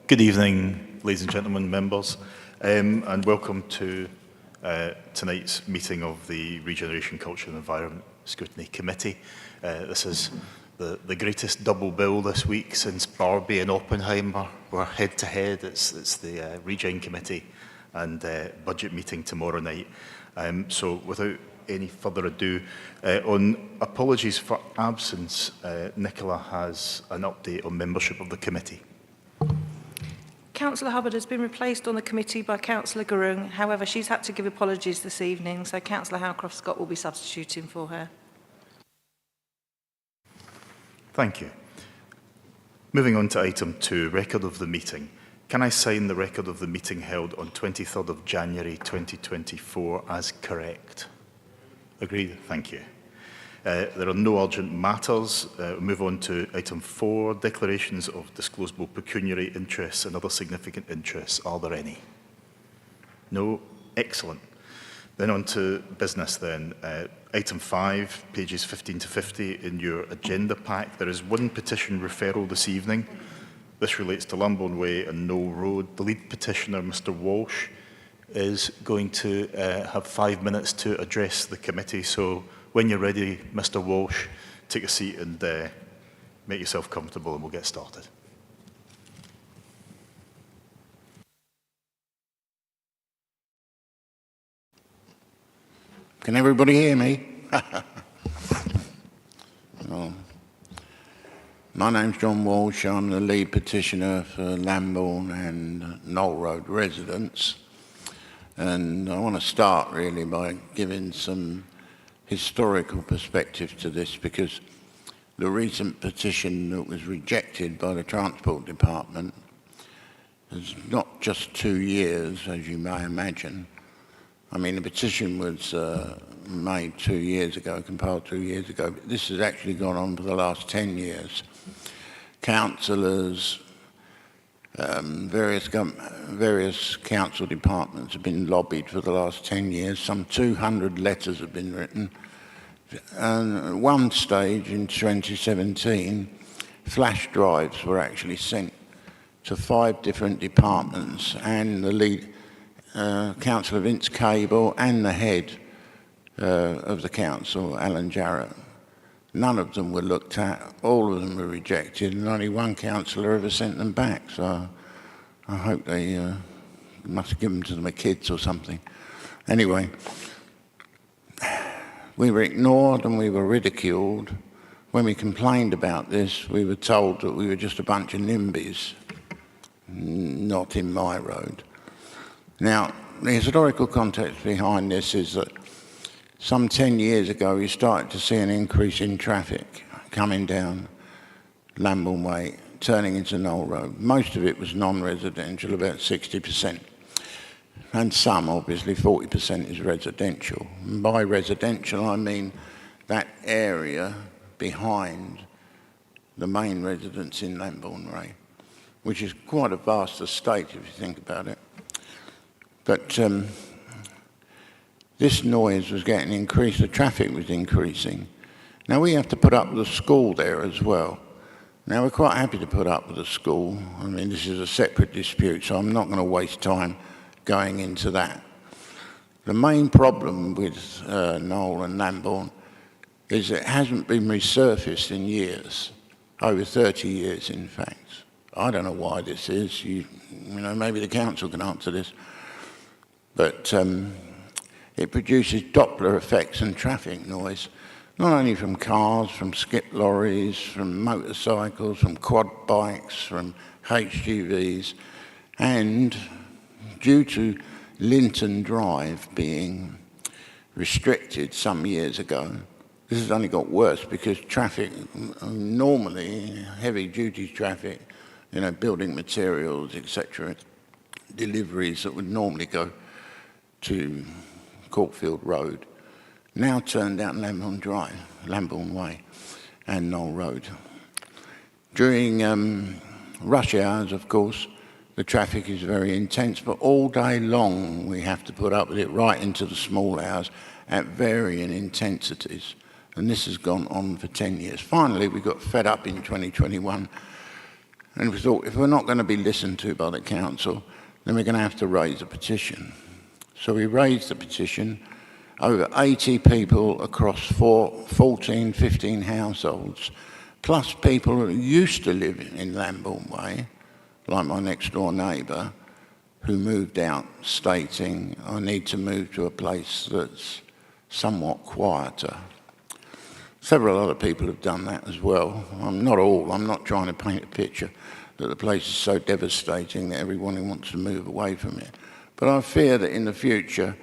Good evening, ladies and gentlemen, members, and welcome to tonight's meeting of the Regeneration, Culture and Environment Scrutiny Committee. This is the greatest double bill this week since Barbie and Oppenheimer were head-to-head. It's the Regen Committee and budget meeting tomorrow night. So without any further ado, on apologies for absence, Nicola has an update on membership of the committee. Councillor Hubbard has been replaced on the committee by Councillor Gurung. However, she's had to give apologies this evening, so Councillor Howcroft-Scott will be substituting for her. Thank you. Moving on to item 2, record of the meeting. Can I sign the record of the meeting held on 23rd of January 2024 as correct? Agreed? Thank you. There are no urgent matters. We'll move on to item 4, declarations of disclosable pecuniary interests and other significant interests. Are there any? No? Excellent. Then on to business then. Item 5, pages 15 to 50 in your agenda pack. There is one petition referral this evening. This relates to Lambourne Way and Knoll Road. The lead petitioner, Mr. Walsh, is going to have 5 minutes to address the committee. So when you're ready, Mr. Walsh, take a seat and make yourself comfortable and we'll get started. Can everybody hear me? Well, my name's John Walsh. I'm the lead petitioner for Lambourne and Knoll Road residents. And I want to start really by giving some historical perspective to this, because the recent petition that was rejected by the Transport Department is not just 2 years, as you may imagine. I mean, the petition was made 2 years ago, compiled 2 years ago, but this has actually gone on for the last 10 years. Councillors, various council departments have been lobbied for the last 10 years. Some 200 letters have been written. And at one stage in 2017, flash drives were actually sent to 5 different departments, and the lead Councillor Vince Cable and the head of the council, Alan Jarrett. None of them were looked at, all of them were rejected, and only one councillor ever sent them back. So I hope they must have given them to my kids or something. Anyway, we were ignored and we were ridiculed. When we complained about this, we were told that we were just a bunch of NIMBYs, not in my road. Now, the historical context behind this is that Some 10 years ago, we started to see an increase in traffic coming down Lambourne Way, turning into Knoll Road. Most of it was non-residential, about 60%. And some, obviously, 40% is residential. And by residential, I mean that area behind the main residence in Lambourne Way, which is quite a vast estate if you think about it. But this noise was getting increased, the traffic was increasing. Now we have to put up with the school there as well. Now we're quite happy to put up with the school. I mean, this is a separate dispute, so I'm not going to waste time going into that. The main problem with Knoll and Lambourne is it hasn't been resurfaced in years, over 30 years in fact. I don't know why this is. You know, maybe the council can answer this. But it produces Doppler effects and traffic noise, not only from cars, from skip lorries, from motorcycles, from quad bikes, from HGVs, and due to Linton Drive being restricted some years ago, this has only got worse because traffic, normally heavy-duty traffic, you know, building materials, etc., deliveries that would normally go to Courtfield Road, now turn down Lambourne Drive, Lambourne Way and Knoll Road. During rush hours, of course, the traffic is very intense, but all day long we have to put up with it right into the small hours at varying intensities. And this has gone on for 10 years. Finally, we got fed up in 2021 and we thought if we're not going to be listened to by the council, then we're going to have to raise a petition. So we raised the petition. Over 80 people across 14, 15 households, plus people who used to live in Lambourne Way, like my next door neighbour, who moved out stating, I need to move to a place that's somewhat quieter. Several other people have done that as well. Not all, I'm not trying to paint a picture that the place is so devastating that everyone wants to move away from it. But I fear that in the future,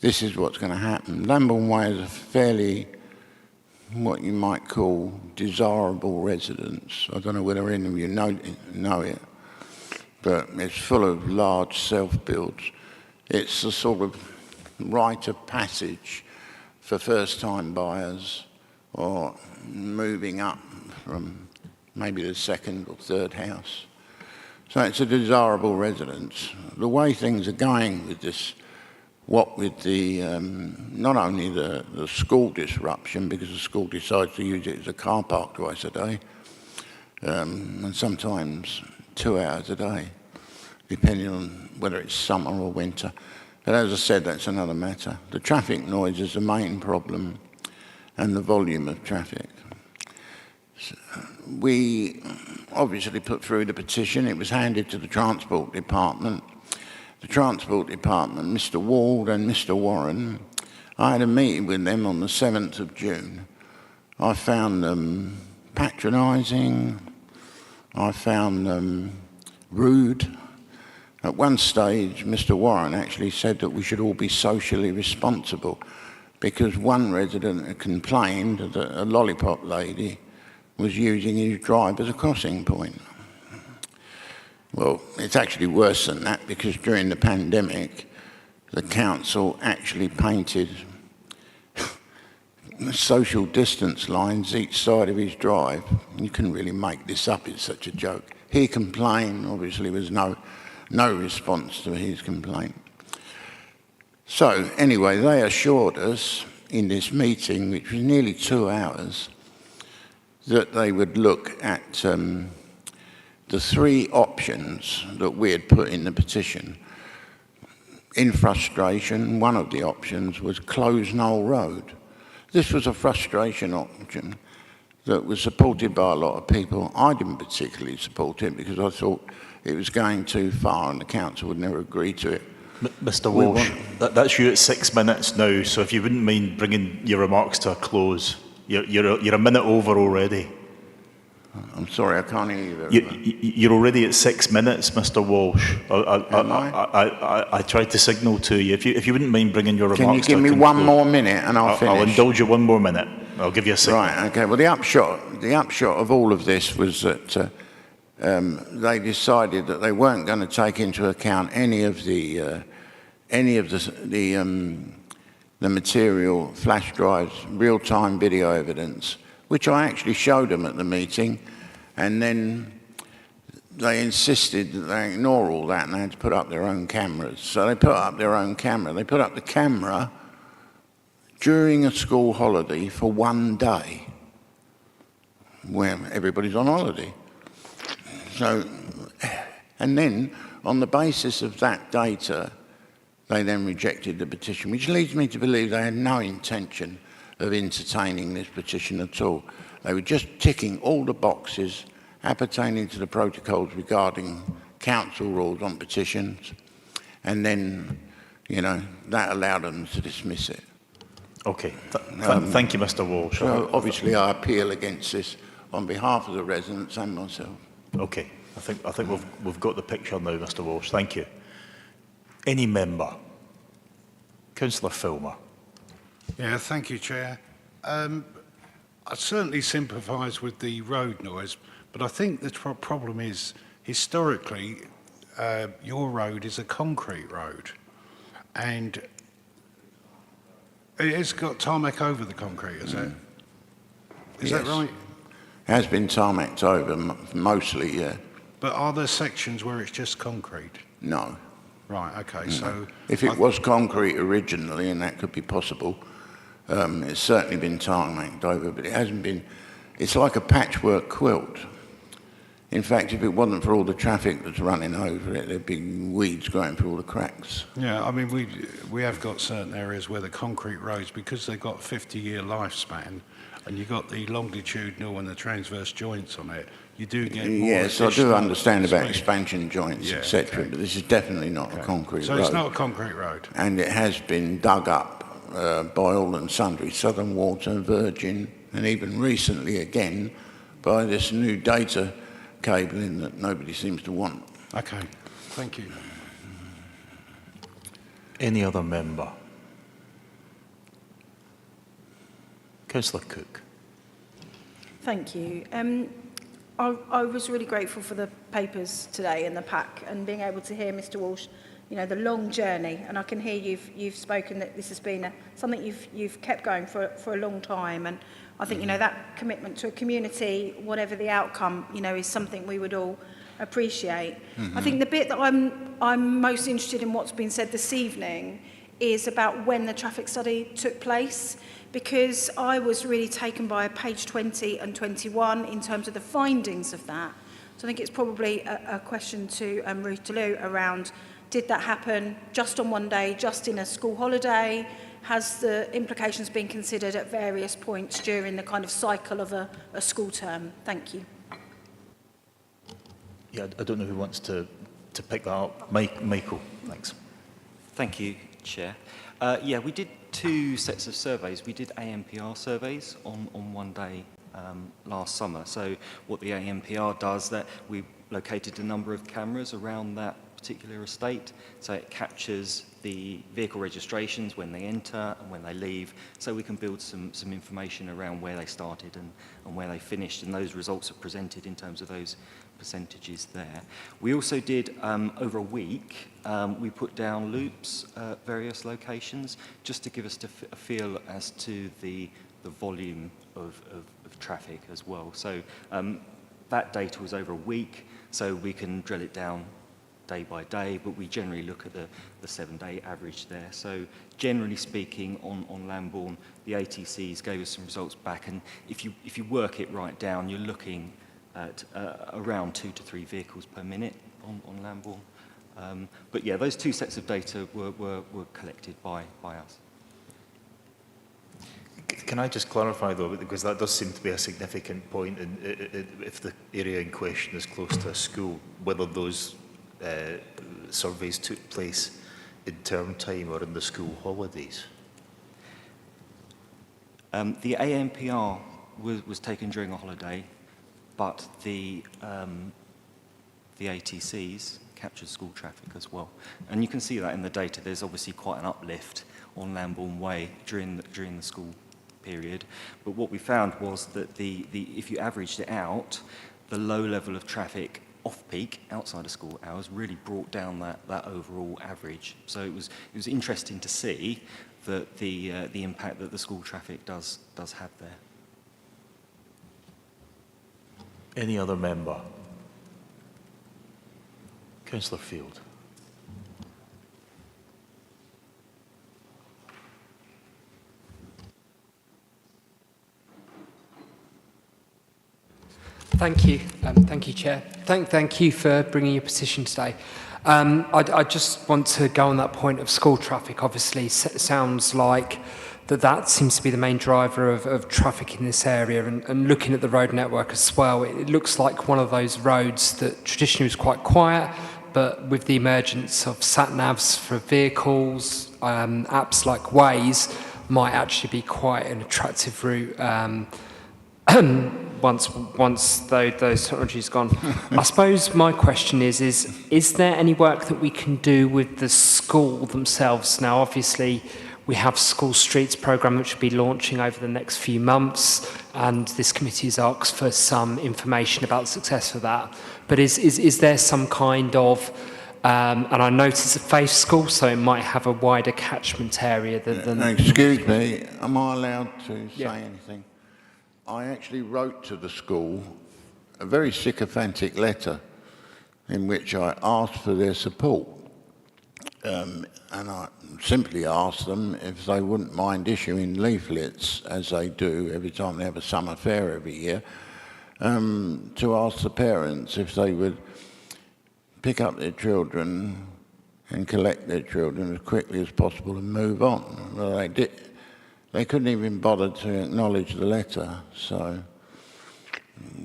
this is what's going to happen. Lambourne Way is a fairly, what you might call, desirable residence. I don't know whether any of you know it, but it's full of large self-builds. It's a sort of rite of passage for first-time buyers or moving up from maybe the second or third house. So it's a desirable residence. The way things are going with this, what with the, not only the school disruption, because the school decides to use it as a car park twice a day, and sometimes 2 hours a day, depending on whether it's summer or winter. But as I said, that's another matter. The traffic noise is the main problem, and the volume of traffic. We obviously put through the petition. It was handed to the Transport Department. The Transport Department, Mr. Ward and Mr. Warren, I had a meeting with them on the 7th of June. I found them patronising. I found them rude. At one stage, Mr. Warren actually said that we should all be socially responsible because one resident had complained that a lollipop lady was using his drive as a crossing point. Well, it's actually worse than that because during the pandemic, the council actually painted social distance lines each side of his drive. You couldn't really make this up, it's such a joke. He complained, obviously there was no response to his complaint. So anyway, they assured us in this meeting, which was nearly 2 hours, that they would look at the 3 options that we had put in the petition. In frustration, one of the options was close Knoll Road. This was a frustration option that was supported by a lot of people. I didn't particularly support it because I thought it was going too far and the council would never agree to it. Mr. Walsh, that's you at 6 minutes now, so if you wouldn't mind bringing your remarks to a close. You're a minute over already. I'm sorry, I can't hear you very well. You're already at 6 minutes, Mr. Walsh. I tried to signal to you. If you wouldn't mind bringing your remarks Can you give me one more minute and I'll finish? I'll indulge you 1 more minute. I'll give you a signal. Right, okay. Well, the upshot of all of this was that they decided that they weren't going to take into account any of the material, flash drives, real-time video evidence, which I actually showed them at the meeting, and then they insisted that they ignore all that and they had to put up their own cameras. So they put up their own camera. They put up the camera during a school holiday for 1 day, where everybody's on holiday. So, and then on the basis of that data, they then rejected the petition, which leads me to believe they had no intention of entertaining this petition at all. They were just ticking all the boxes appertaining to the protocols regarding council rules on petitions, and then, you know, that allowed them to dismiss it. Okay, thank you, Mr. Walsh. So obviously I appeal against this on behalf of the residents and myself. Okay, I think we've got the picture now, Mr. Walsh. Thank you. Any member? Councillor Filmer. Yeah, thank you, Chair. I certainly sympathise with the road noise, but I think the problem is, historically, your road is a concrete road, and it's got tarmac over the concrete, is it? Is that right? It has been tarmacked over, mostly, yeah. But are there sections where it's just concrete? No. Right, okay, No. so... If it was concrete originally, and that could be possible, it's certainly been tarmacked over, but it hasn't been... It's like a patchwork quilt. In fact, if it wasn't for all the traffic that's running over it, there'd be weeds growing through all the cracks. Yeah, I mean, we have got certain areas where the concrete roads, because they've got a 50-year lifespan, and you've got the longitudinal and the transverse joints on it, you do get more... Yes, I do understand about expansion joints, Yeah, etc., okay. but this is definitely not a concrete So road. it's not a concrete road? And it has been dug up by all and sundry, Southern Water, Virgin, and even recently again by this new data cabling that nobody seems to want. Okay, thank you. Any other member? Councillor Cook. Thank you. I was really grateful for the papers today and the pack, and being able to hear Mr. Walsh, you know, the long journey. And I can hear you've spoken that this has been something you've kept going for a long time. And I think, you know, that commitment to a community, whatever the outcome, you know, is something we would all appreciate. Mm-hmm. I think the bit that I'm most interested in what's been said this evening is about when the traffic study took place, because I was really taken by page 20 and 21 in terms of the findings of that. So I think it's probably a question to Ruth DeLue around, did that happen just on one day, just in a school holiday? Has the implications been considered at various points during the kind of cycle of a school term? Thank you. Yeah, I don't know who wants to pick that up. Michael, thanks. Thank you, Chair. Yeah, we did 2 sets of surveys. We did ANPR surveys on one day last summer. So what the ANPR does, that we located a number of cameras around that particular estate, so it captures the vehicle registrations when they enter and when they leave, so we can build some information around where they started and where they finished, and those results are presented in terms of those percentages there. We also did, over a week, we put down loops at various locations just to give us a feel as to the volume of traffic as well. So that data was over a week, so we can drill it down day by day, but we generally look at the 7-day average there. So generally speaking, on Lambourne, the ATCs gave us some results back, and if you work it right down, you're looking at around 2 to 3 vehicles per minute on Lambourne. But yeah, those 2 sets of data were collected by us. Can I just clarify, though, because that does seem to be a significant point, and if the area in question is close to a school, whether those surveys took place in term time or in the school holidays? The ANPR was taken during a holiday. but the ATCs captured school traffic as well. And you can see that in the data. There's obviously quite an uplift on Lambourne Way during the school period. But what we found was that if you averaged it out, the low level of traffic off-peak, outside of school hours, really brought down that overall average. So it was interesting to see that the impact that the school traffic does have there. Any other member? Councillor Field. Thank you. Thank you, Chair. Thank you for bringing your petition today. I just want to go on that point of school traffic. Obviously, sounds like that seems to be the main driver of traffic in this area, and looking at the road network as well, it looks like one of those roads that traditionally was quite quiet, but with the emergence of sat-navs for vehicles, apps like Waze might actually be quite an attractive route once those technologies gone. I suppose my question is there any work that we can do with the school themselves? Now, obviously, we have School Streets programme which will be launching over the next few months, and this committee has asked for some information about the success of that. But is there some kind of, and I notice it's a faith school, so it might have a wider catchment area than Excuse me, am I allowed to say anything? I actually wrote to the school a very sycophantic letter in which I asked for their support. And I simply asked them if they wouldn't mind issuing leaflets, as they do every time they have a summer fair every year, to ask the parents if they would pick up their children and collect their children as quickly as possible and move on. Well, they did. They couldn't even bother to acknowledge the letter, so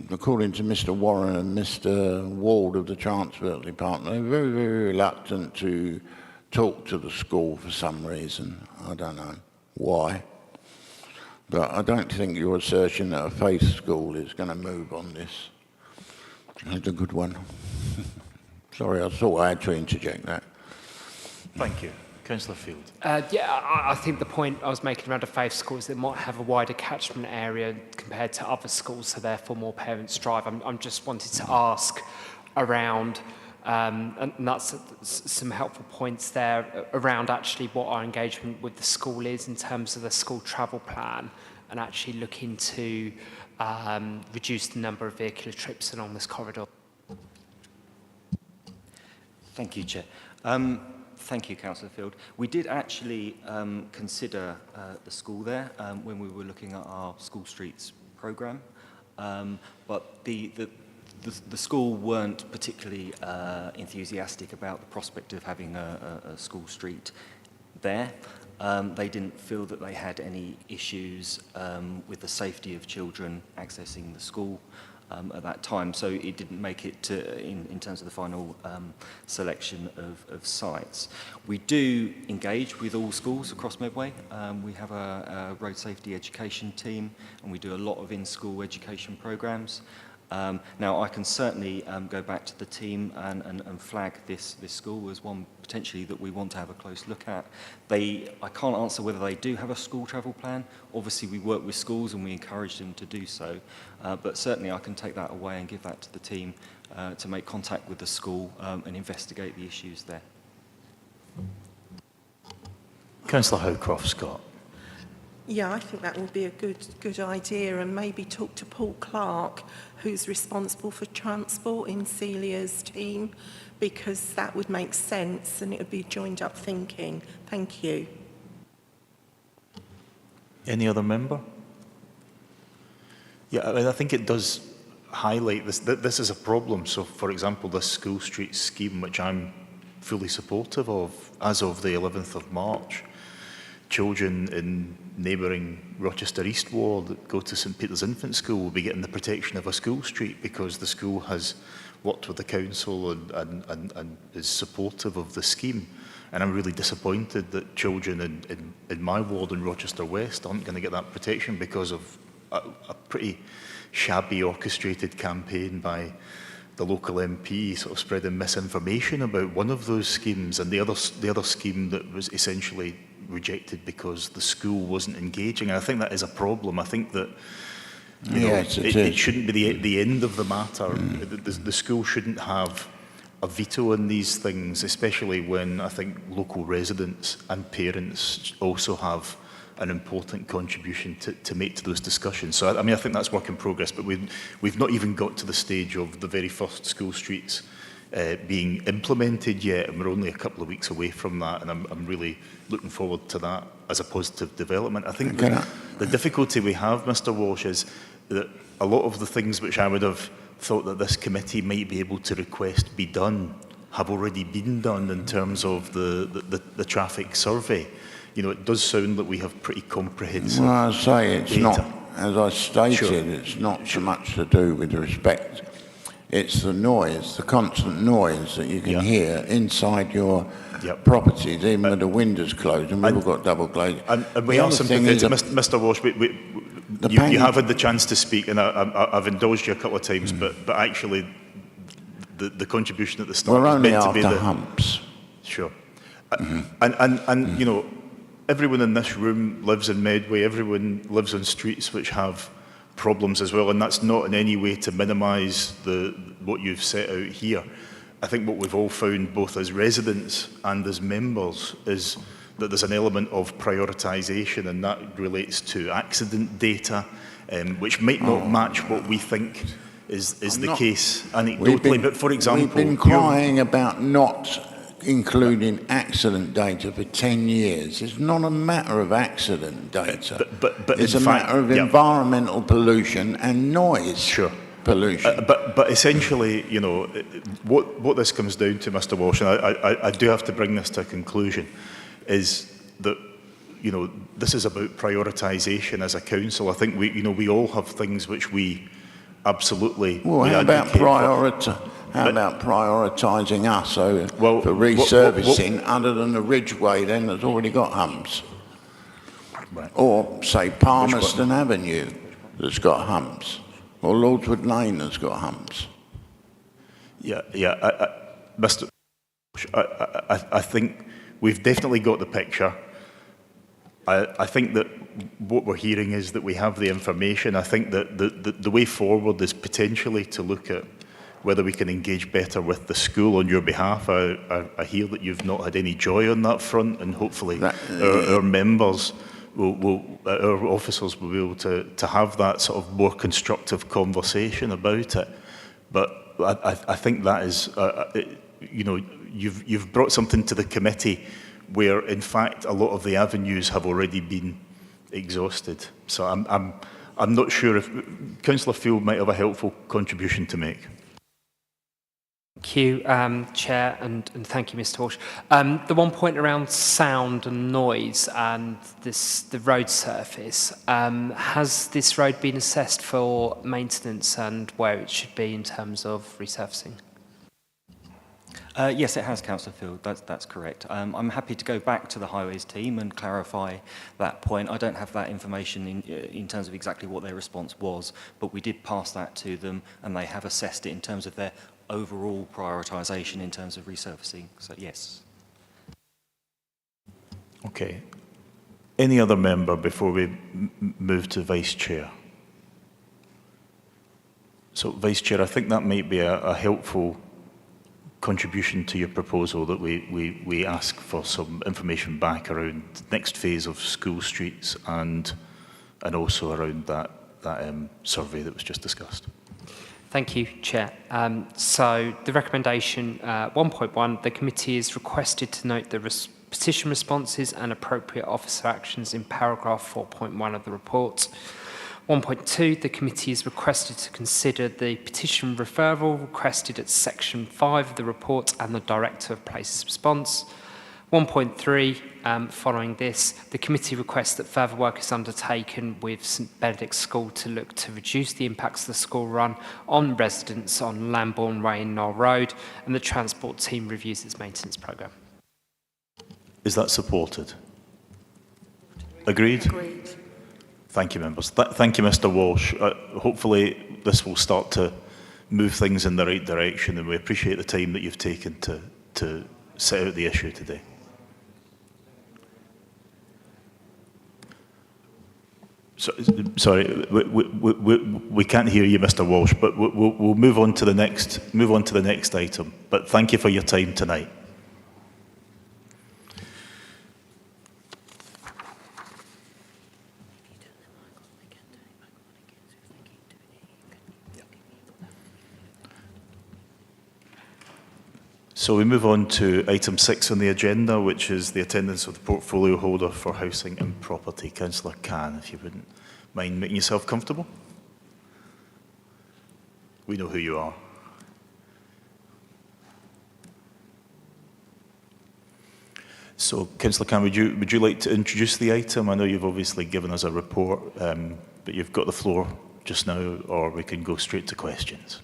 according to Mr. Warren and Mr. Ward of the Transport Department, they were very, very reluctant to talk to the school for some reason. I don't know why. But I don't think your assertion that a faith school is going to move on this. It's a good one. Sorry, I thought I had to interject that. Thank you. Councillor Field. I think the point I was making around a faith school is that it might have a wider catchment area compared to other schools, so therefore more parents drive. I'm just wanted to ask around, and that's some helpful points there, around actually what our engagement with the school is in terms of the school travel plan, and actually looking to reduce the number of vehicular trips along this corridor. Thank you, Chair. Thank you, Councillor Field. We did actually consider the school there when we were looking at our School Streets programme, but the school weren't particularly enthusiastic about the prospect of having a school street there. They didn't feel that they had any issues with the safety of children accessing the school at that time, so it didn't make it to, in terms of the final selection of sites. We do engage with all schools across Medway. We have a road safety education team, and we do a lot of in-school education programmes. Now, I can certainly go back to the team and flag this school as one potentially that we want to have a close look at. I can't answer whether they do have a school travel plan. Obviously, we work with schools and we encourage them to do so. But certainly, I can take that away and give that to the team to make contact with the school and investigate the issues there. Councillor Howcroft Scott. Yeah, I think that would be a good idea, and maybe talk to Paul Clark, who's responsible for transport in Celia's team, because that would make sense and it would be joined up thinking. Thank you. Any other member? Yeah, I mean, I think it does highlight this. This is a problem. So, for example, this School Street scheme, which I'm fully supportive of, as of the 11th of March, children in neighbouring Rochester East Ward that go to St Peter's Infant School will be getting the protection of a school street because the school has worked with the council and is supportive of the scheme. And I'm really disappointed that children in my ward in Rochester West aren't going to get that protection because of a pretty shabby orchestrated campaign by the local MP sort of spreading misinformation about one of those schemes, and the other scheme that was essentially rejected because the school wasn't engaging. And I think that is a problem. I think that it shouldn't be the end of the matter. The school shouldn't have a veto on these things, especially when I think local residents and parents also have an important contribution to make to those discussions. So I mean, I think that's work in progress, but we've not even got to the stage of the very first school streets being implemented yet, and we're only a couple of weeks away from that, and I'm really looking forward to that as a positive development. I think the difficulty we have, Mr. Walsh, is that a lot of the things which I would have thought that this committee might be able to request be done have already been done in terms of the traffic survey. You know, it does sound that we have pretty comprehensive Well, I say it's data. not, as I stated, Sure. it's not so much to do with the respect. It's the noise, the constant noise that you can hear inside your properties, even with the windows closed, and we've all got double glazing. And we are sympathetic, Mr. Walsh. You have had the chance to speak, and I've indulged you a couple of times, but actually, the contribution at the start We're was only meant to be after the humps. Sure, and you know, everyone in this room lives in Medway. Everyone lives on streets which have problems as well, and that's not in any way to minimise what you've set out here. I think what we've all found, both as residents and as members, is that there's an element of prioritisation, and that relates to accident data, which might not match what we think is the case anecdotally. But for example, we've been crying about not including accident data for 10 years. It's not a matter of accident data. But it's a matter of environmental pollution and noise pollution. But essentially, you know, what this comes down to, Mr. Walsh, and I do have to bring this to a conclusion, is that, you know, this is about prioritisation as a council. I think we all have things which we absolutely. Well, how about prioritising us for resurfacing other than the Ridgeway then that's already got humps? Right. Or, say, Palmerston Avenue that's got humps. Or Lordswood Lane that's got humps. Mr. I think we've definitely got the picture. I think that what we're hearing is that we have the information. I think that the way forward is potentially to look at whether we can engage better with the school on your behalf. I hear that you've not had any joy on that front, and hopefully our members our officers will be able to have that sort of more constructive conversation about it. But I think that is, you know, you've brought something to the committee where, in fact, a lot of the avenues have already been exhausted. So I'm not sure if Councillor Field might have a helpful contribution to make. Thank you, Chair, and thank you, Mr. Walsh. The one point around sound and noise and the road surface, has this road been assessed for maintenance and where it should be in terms of resurfacing? Yes, it has, Councillor Field. That's correct. I'm happy to go back to the highways team and clarify that point. I don't have that information in terms of exactly what their response was, but we did pass that to them, and they have assessed it in terms of their overall prioritisation in terms of resurfacing. So yes. Okay. Any other member before we move to Vice Chair? So, Vice Chair, I think that might be a helpful contribution to your proposal, that we ask for some information back around the next phase of school streets and also around that survey that was just discussed. Thank you, Chair. So the recommendation 1.1, the committee is requested to note the petition responses and appropriate officer actions in paragraph 4.1 of the report. 1.2, the committee is requested to consider the petition referral requested at section 5 of the report and the Director of Places response. 1.3, following this, the committee requests that further work is undertaken with St Benedict's School to look to reduce the impacts of the school run on residents on Lambourne Way and Knoll Road, and the transport team reviews its maintenance programme. Is that supported? Agreed? Agreed. Thank you, members. Thank you, Mr. Walsh. Hopefully this will start to move things in the right direction, and we appreciate the time that you've taken to set out the issue today. Sorry, we can't hear you, Mr. Walsh, but we'll move on to the next item. But thank you for your time tonight. So we move on to item 6 on the agenda, which is the attendance of the portfolio holder for housing and property. Councillor Khan, if you wouldn't mind making yourself comfortable. We know who you are. So, Councillor Khan, would you like to introduce the item? I know you've obviously given us a report, but you've got the floor just now, or we can go straight to questions.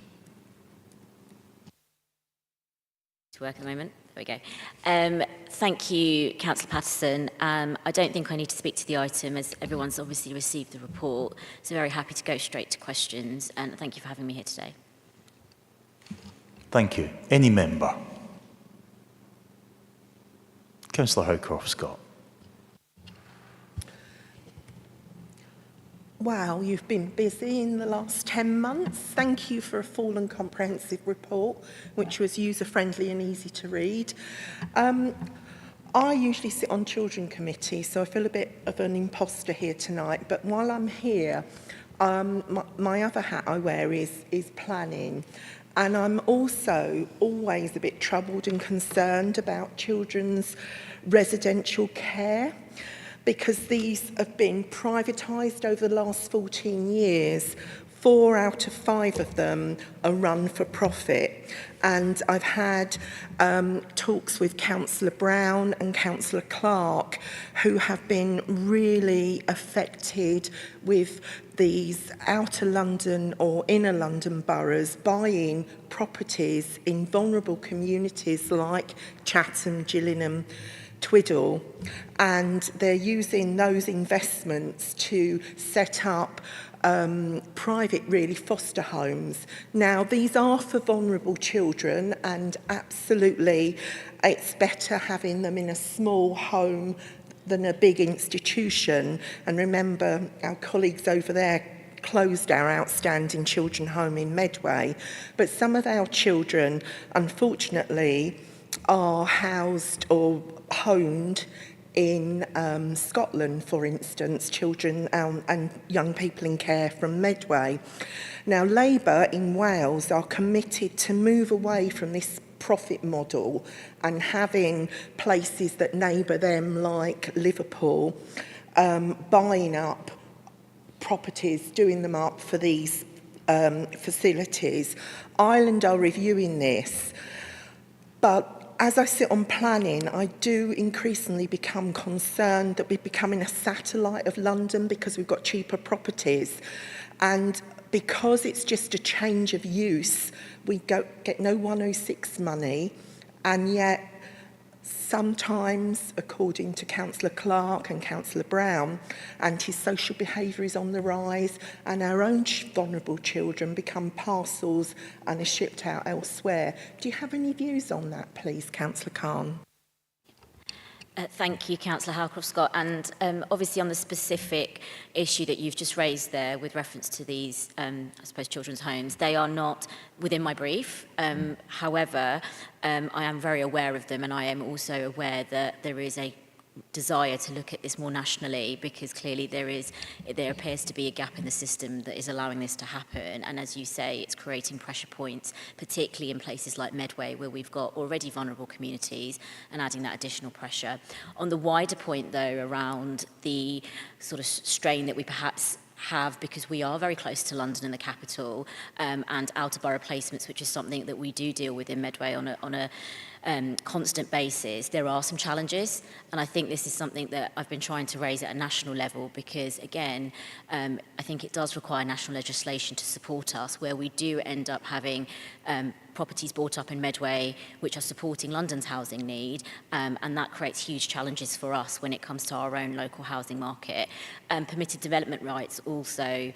Work at the moment. There we go. Thank you, Councillor Patterson. I don't think I need to speak to the item as everyone's obviously received the report, so very happy to go straight to questions, and thank you for having me here today. Thank you. Any member? Councillor Howcroft-Scott. Wow, you've been busy in the last 10 months. Thank you for a full and comprehensive report, which was user-friendly and easy to read. I usually sit on Children Committee, so I feel a bit of an imposter here tonight. But while I'm here, my other hat I wear is planning. And I'm also always a bit troubled and concerned about children's residential care, because these have been privatised over the last 14 years. 4 out of 5 of them are run for profit. And I've had talks with Councillor Brown and Councillor Clark, who have been really affected with these outer London or inner London boroughs buying properties in vulnerable communities like Chatham, Gillingham, Twiddle, and they're using those investments to set up private, really, foster homes. Now, these are for vulnerable children, and absolutely it's better having them in a small home than a big institution. And remember, our colleagues over there closed our outstanding children home in Medway. But some of our children, unfortunately, are housed or homed in Scotland, for instance, children and young people in care from Medway. Now, Labour in Wales are committed to move away from this profit model and having places that neighbour them, like Liverpool, buying up properties, doing them up for these facilities. Ireland are reviewing this, but as I sit on planning, I do increasingly become concerned that we're becoming a satellite of London because we've got cheaper properties. And because it's just a change of use, we get no 106 money, and yet sometimes, according to Councillor Clark and Councillor Brown, antisocial behaviour is on the rise, and our own vulnerable children become parcels and are shipped out elsewhere. Do you have any views on that, please, Councillor Khan? Thank you, Councillor Howcroft-Scott. And obviously on the specific issue that you've just raised there with reference to these, I suppose, children's homes, they are not within my brief. However, I am very aware of them, and I am also aware that there is a desire to look at this more nationally, because clearly there appears to be a gap in the system that is allowing this to happen. And as you say, it's creating pressure points, particularly in places like Medway, where we've got already vulnerable communities, and adding that additional pressure. On the wider point, though, around the sort of strain that we perhaps have, because we are very close to London and the capital, and outer borough placements, which is something that we do deal with in Medway on a constant basis, there are some challenges. And I think this is something that I've been trying to raise at a national level because, again, I think it does require national legislation to support us, where we do end up having properties bought up in Medway which are supporting London's housing need, and that creates huge challenges for us when it comes to our own local housing market. Permitted development rights also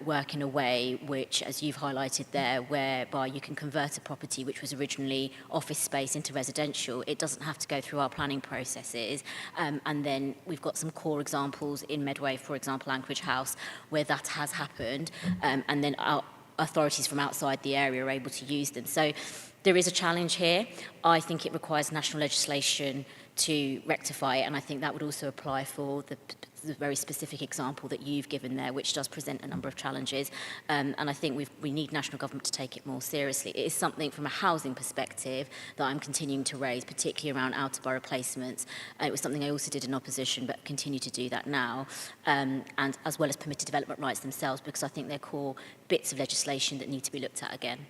work in a way which, as you've highlighted there, whereby you can convert a property which was originally office space into residential. It doesn't have to go through our planning processes, and then we've got some core examples in Medway, for example, Anchorage House, where that has happened, and then our authorities from outside the area are able to use them. So there is a challenge here. I think it requires national legislation to rectify it, and I think that would also apply for the very specific example that you've given there, which does present a number of challenges. And I think we need national government to take it more seriously. It is something from a housing perspective that I'm continuing to raise, particularly around outer-borough placements. It was something I also did in opposition, but continue to do that now, and as well as permitted development rights themselves, because I think they're core bits of legislation that need to be looked at again.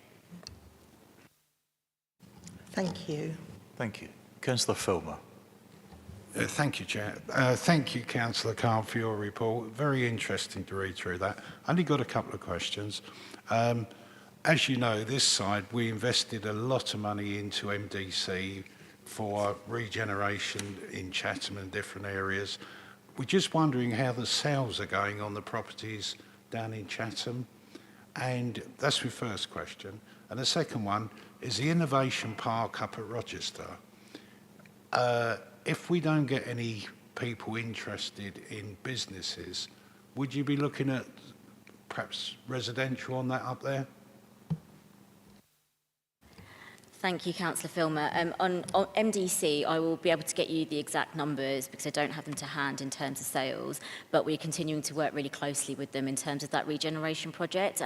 Thank you. Thank you. Councillor Filmer. Thank you, Chair. Thank you, Councillor Carr, for your report. Very interesting to read through that. Only got a couple of questions. As you know, this side, we invested a lot of money into MDC for regeneration in Chatham and different areas. We're just wondering how the sales are going on the properties down in Chatham. And that's my first question. And the second one is the Innovation Park up at Rochester. If we don't get any people interested in businesses, would you be looking at perhaps residential on that up there? Thank you, Councillor Filmer. On MDC, I will be able to get you the exact numbers because I don't have them to hand in terms of sales, but we're continuing to work really closely with them in terms of that regeneration project,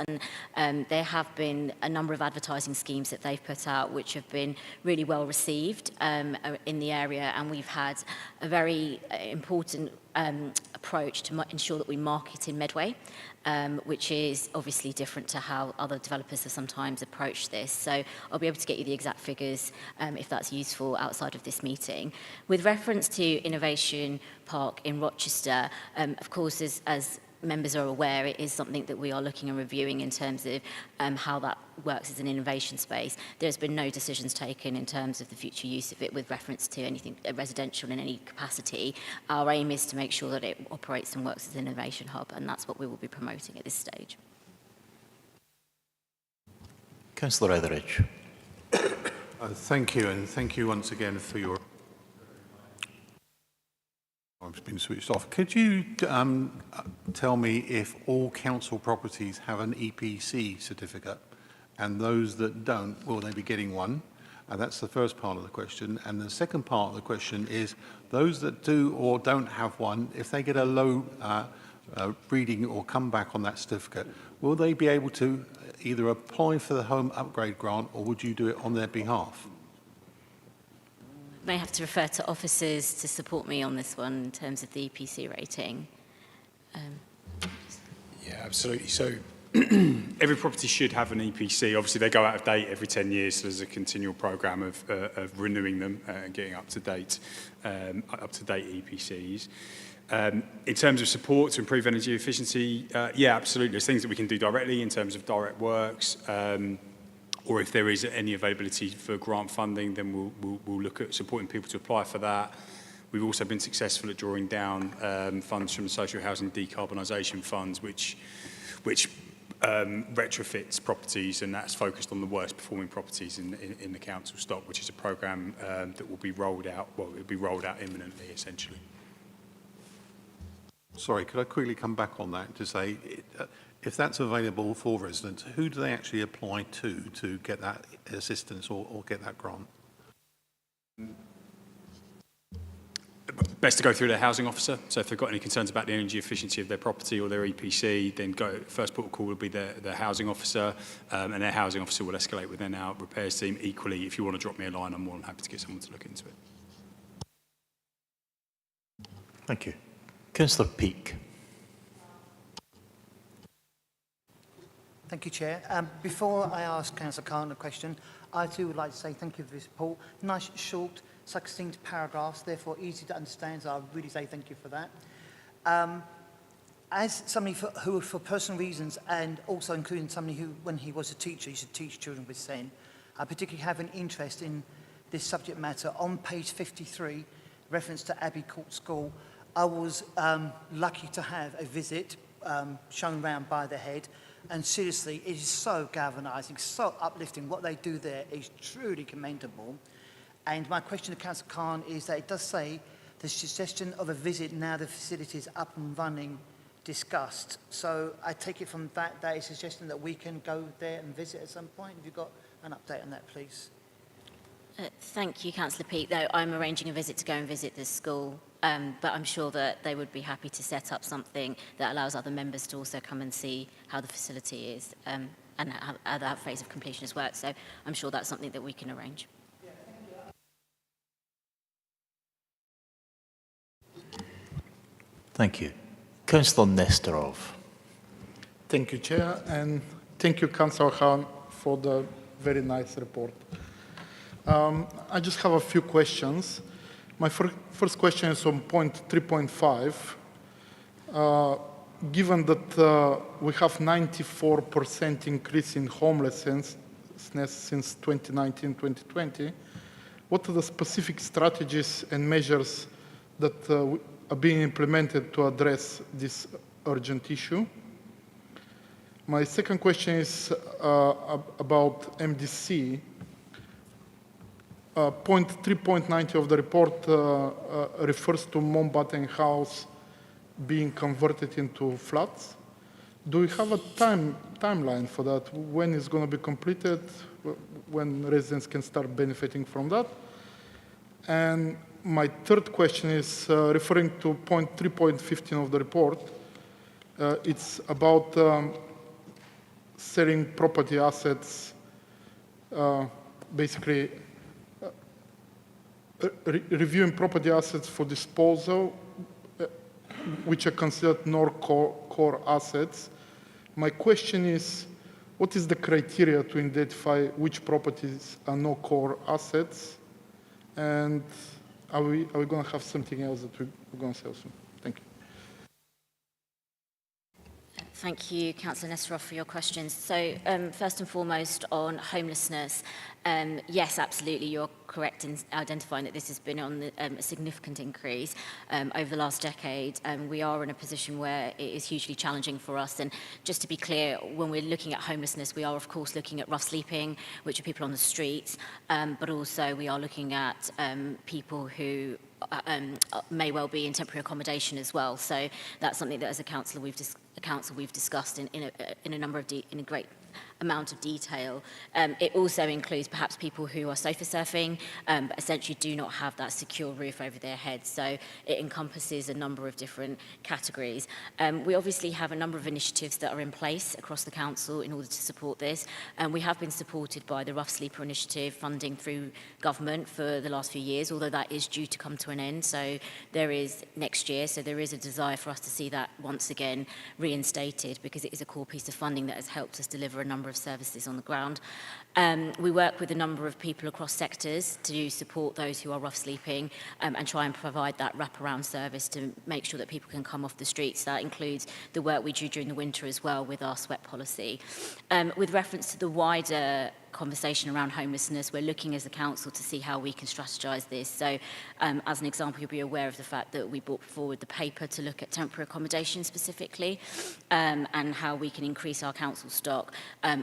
and there have been a number of advertising schemes that they've put out which have been really well received in the area, and we've had a very important approach to ensure that we market in Medway, which is obviously different to how other developers have sometimes approached this. So I'll be able to get you the exact figures if that's useful outside of this meeting. With reference to Innovation Park in Rochester, of course, as members are aware, it is something that we are looking and reviewing in terms of how that works as an innovation space. There's been no decisions taken in terms of the future use of it with reference to anything residential in any capacity. Our aim is to make sure that it operates and works as an innovation hub, and that's what we will be promoting at this stage. Councillor Etheridge. Thank you, and thank you once again for your... I've been switched off. Could you tell me if all council properties have an EPC certificate, and those that don't, will they be getting one? And that's the first part of the question. And the second part of the question is, those that do or don't have one, if they get a low reading or come back on that certificate, will they be able to either apply for the home upgrade grant, or would you do it on their behalf? May have to refer to officers to support me on this one in terms of the EPC rating. Yeah, absolutely. So every property should have an EPC. Obviously, they go out of date every 10 years, so there's a continual programme of renewing them and getting up to date EPCs. In terms of support to improve energy efficiency, yeah, absolutely. There's things that we can do directly in terms of direct works, or if there is any availability for grant funding, then we'll look at supporting people to apply for that. We've also been successful at drawing down funds from the Social Housing Decarbonisation Funds, which retrofits properties, and that's focused on the worst performing properties in the council stock, which is a programme that will be rolled out, well, it will be rolled out imminently, essentially. Sorry, could I quickly come back on that to say, if that's available for residents, who do they actually apply to get that assistance or get that grant? Best to go through their housing officer. So if they've got any concerns about the energy efficiency of their property or their EPC, then first port of call will be the housing officer, and their housing officer will escalate within our repairs team. Equally, if you want to drop me a line, I'm more than happy to get someone to look into it. Thank you. Councillor Peake. Thank you, Chair. Before I ask Councillor Khan a question, I too would like to say thank you for this report. Nice, short, succinct paragraphs, therefore easy to understand, so I really say thank you for that. As somebody who, for personal reasons, and also including somebody who, when he was a teacher, used to teach children with SEN, I particularly have an interest in this subject matter. On page 53, reference to Abbey Court School, I was lucky to have a visit shown round by the head, and seriously, it is so galvanising, so uplifting. What they do there is truly commendable. And my question to Councillor Khan is that it does say the suggestion of a visit now the facility is up and running discussed. So I take it from that is a suggestion that we can go there and visit at some point. Have you got an update on that, please? Thank you, Councillor Peake. Though I'm arranging a visit to go and visit this school, but I'm sure that they would be happy to set up something that allows other members to also come and see how the facility is and how that phase of completion has worked. So I'm sure that's something that we can arrange. Thank you. Councillor Nestorov. Thank you, Chair, and thank you, Councillor Khan, for the very nice report. I just have a few questions. My first question is on point 3.5. Given that we have 94% increase in homelessness since 2019-2020, what are the specific strategies and measures that are being implemented to address this urgent issue? My second question is about MDC. Point 3.90 of the report refers to Mountbatten House being converted into flats. Do we have a timeline for that? When it's going to be completed? When residents can start benefiting from that? And my third question is referring to point 3.15 of the report. It's about selling property assets, basically reviewing property assets for disposal, which are considered non-core assets. My question is, what is the criteria to identify which properties are no core assets? And are we going to have something else that we're going to sell soon? Thank you. Thank you, Councillor Nestorov, for your questions. So first and foremost on homelessness, yes, absolutely, you're correct in identifying that this has been on a significant increase over the last decade. We are in a position where it is hugely challenging for us. And just to be clear, when we're looking at homelessness, we are, of course, looking at rough sleeping, which are people on the streets, but also we are looking at people who may well be in temporary accommodation as well. So that's something that as a council we've discussed in a great amount of detail. It also includes perhaps people who are sofa surfing, but essentially do not have that secure roof over their heads. So it encompasses a number of different categories. We obviously have a number of initiatives that are in place across the council in order to support this. We have been supported by the Rough Sleeper Initiative funding through government for the last few years, although that is due to come to an end. So there is next year, so there is a desire for us to see that once again reinstated, because it is a core piece of funding that has helped us deliver a number of services on the ground. We work with a number of people across sectors to support those who are rough sleeping and try and provide that wraparound service to make sure that people can come off the streets. That includes the work we do during the winter as well with our sweat policy. With reference to the wider conversation around homelessness, we're looking as a council to see how we can strategise this. So as an example, you'll be aware of the fact that we brought forward the paper to look at temporary accommodation specifically and how we can increase our council stock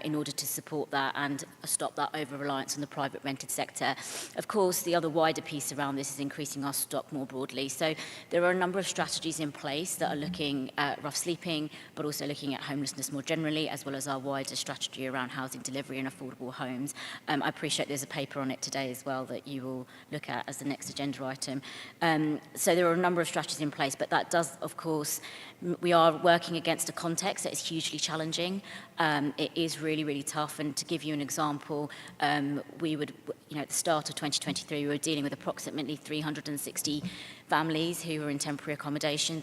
in order to support that and stop that over-reliance on the private rented sector. Of course, the other wider piece around this is increasing our stock more broadly. So there are a number of strategies in place that are looking at rough sleeping, but also looking at homelessness more generally, as well as our wider strategy around housing delivery and affordable homes. I appreciate there's a paper on it today as well that you will look at as the next agenda item. So there are a number of strategies in place, but that does, of course, we are working against a context that is hugely challenging. It is really, really tough. And to give you an example, we would, at the start of 2023, we were dealing with approximately 360 families who were in temporary accommodation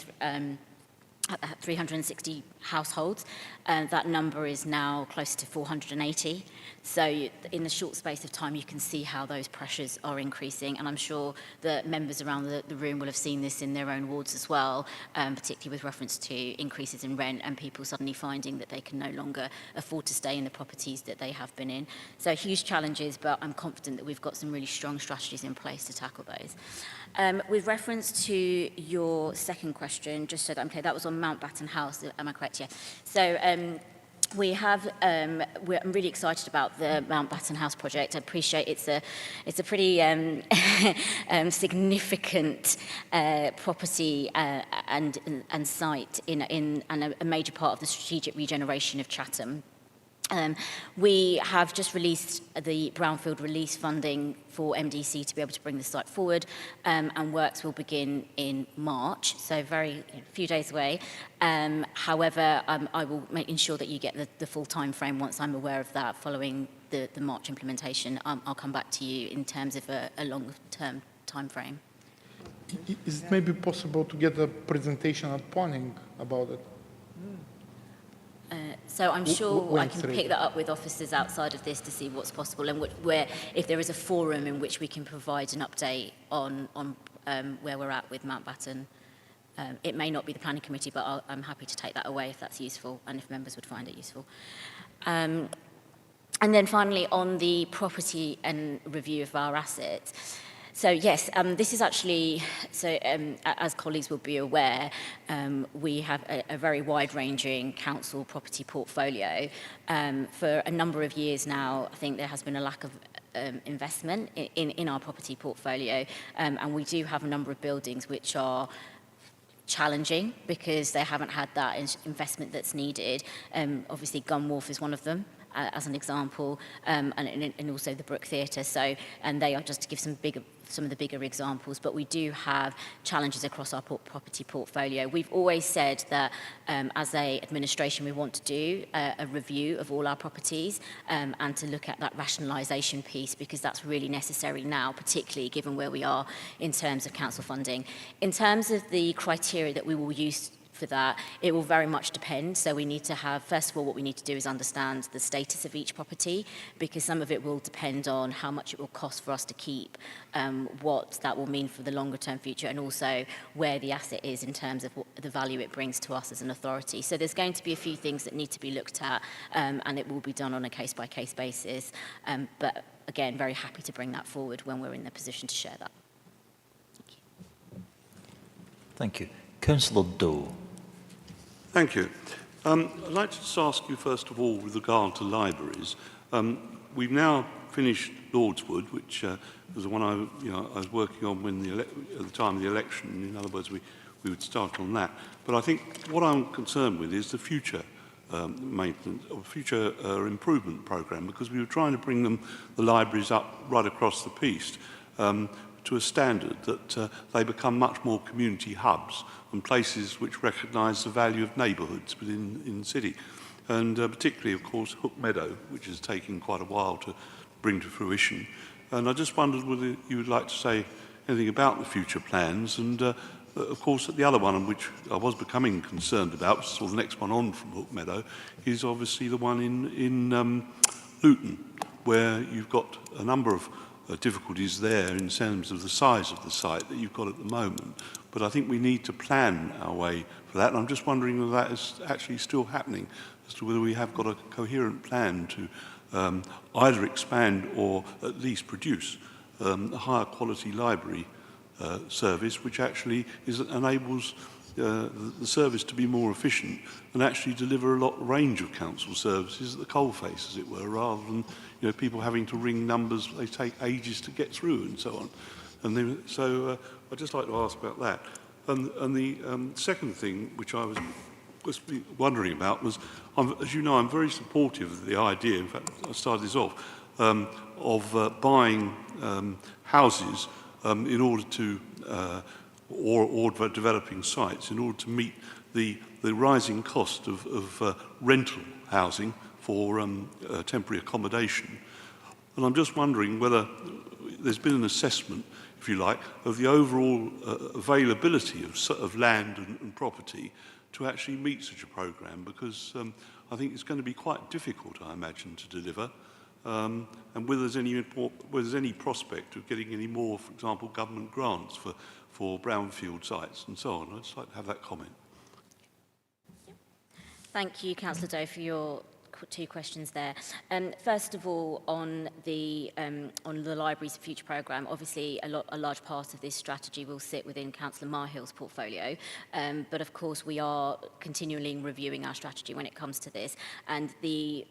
360 households. That number is now close to 480. So in a short space of time, you can see how those pressures are increasing. And I'm sure that members around the room will have seen this in their own wards as well, particularly with reference to increases in rent and people suddenly finding that they can no longer afford to stay in the properties that they have been in. So huge challenges, but I'm confident that we've got some really strong strategies in place to tackle those. With reference to your second question, just so that I'm clear, that was on Mountbatten House, am I correct? Yeah. So we have, I'm really excited about the Mountbatten House project. I appreciate it's a pretty significant property and site and a major part of the strategic regeneration of Chatham. We have just released the brownfield release funding for MDC to be able to bring the site forward, and works will begin in March, so very few days away. However, I will ensure that you get the full time frame once I'm aware of that following the March implementation. I'll come back to you in terms of a long-term time frame. Is it maybe possible to get a presentation at Ponning about it? So I'm sure I can pick that up with officers outside of this to see what's possible and where, if there is a forum in which we can provide an update on where we're at with Mountbatten. It may not be the planning committee, but I'm happy to take that away if that's useful and if members would find it useful. And then finally, on the property and review of our assets. So yes, this is actually, as colleagues will be aware, we have a very wide-ranging council property portfolio. For a number of years now, I think there has been a lack of investment in our property portfolio, and we do have a number of buildings which are challenging because they haven't had that investment that's needed. Obviously, Gun Wharf is one of them, as an example, and also the Brook Theatre. So, and they are just to give some of the bigger examples, but we do have challenges across our property portfolio. We've always said that as an administration we want to do a review of all our properties and to look at that rationalisation piece, because that's really necessary now, particularly given where we are in terms of council funding. In terms of the criteria that we will use for that, it will very much depend. So we need to have, first of all, what we need to do is understand the status of each property, because some of it will depend on how much it will cost for us to keep, what that will mean for the longer term future, and also where the asset is in terms of what the value it brings to us as an authority. So there's going to be a few things that need to be looked at, and it will be done on a case-by-case basis. But again, very happy to bring that forward when we're in the position to share that. Thank you. Councillor Doe. Thank you. I'd like to just ask you, first of all, with regard to libraries. We've now finished Lordswood, which was the one I was working on when at the time of the election. In other words, we would start on that. But I think what I'm concerned with is the future maintenance or future improvement programme, because we were trying to bring the libraries up right across the piece to a standard that they become much more community hubs and places which recognise the value of neighbourhoods within the city. And particularly, of course, Hook Meadow, which is taking quite a while to bring to fruition. And I just wondered whether you would like to say anything about the future plans. And, of course, the other one, which I was becoming concerned about, so the next one on from Hook Meadow, is obviously the one in Luton, where you've got a number of difficulties there in terms of the size of the site that you've got at the moment. But I think we need to plan our way for that. And I'm just wondering whether that is actually still happening, as to whether we have got a coherent plan to either expand or at least produce a higher quality library service, which actually enables the service to be more efficient and actually deliver a range of council services at the coalface, as it were, rather than people having to ring numbers they take ages to get through and so on. And so I'd just like to ask about that. And the second thing which I was wondering about was, as you know, I'm very supportive of the idea, in fact I started this off, of buying houses in order to or developing sites in order to meet the rising cost of rental housing for temporary accommodation. And I'm just wondering whether there's been an assessment, if you like, of the overall availability of land and property to actually meet such a programme? Because I think it's going to be quite difficult, I imagine, to deliver. And whether there's any prospect of getting any more, for example, government grants for brownfield sites and so on. I'd just like to have that comment. Thank you, Councillor Doe, for your two questions there. First of all, on the Libraries Future programme, obviously a large part of this strategy will sit within Councillor Marhill's portfolio, but of course we are continually reviewing our strategy when it comes to this, and the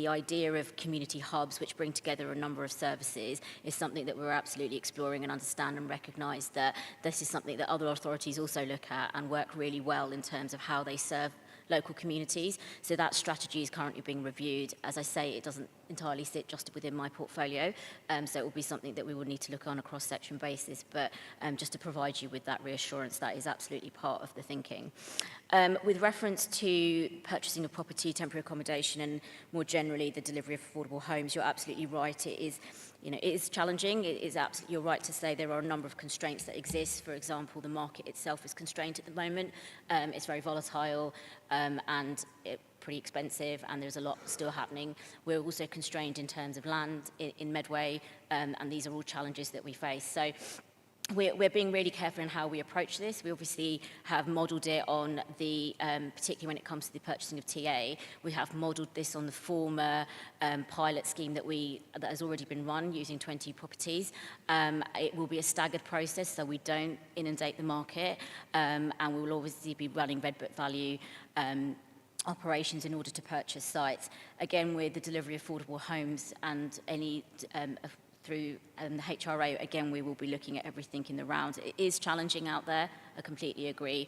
idea of community hubs which bring together a number of services is something that we're absolutely exploring and understand and recognise that this is something that other authorities also look at and work really well in terms of how they serve local communities. So that strategy is currently being reviewed. As I say, it doesn't entirely sit just within my portfolio, so it will be something that we will need to look on a cross-section basis, but just to provide you with that reassurance, that is absolutely part of the thinking. With reference to purchasing of property, temporary accommodation, and more generally the delivery of affordable homes, you're absolutely right. It is challenging. It is absolutely, you're right to say there are a number of constraints that exist. For example, the market itself is constrained at the moment. It's very volatile and pretty expensive, and there's a lot still happening. We're also constrained in terms of land in Medway, and these are all challenges that we face. So we're being really careful in how we approach this. We obviously have modelled it on the, particularly when it comes to the purchasing of TA, we have modelled this on the former pilot scheme that has already been run using 20 properties. It will be a staggered process, so we don't inundate the market, and we will obviously be running red book value operations in order to purchase sites. Again, with the delivery of affordable homes and any through the HRA, again, we will be looking at everything in the round. It is challenging out there, I completely agree,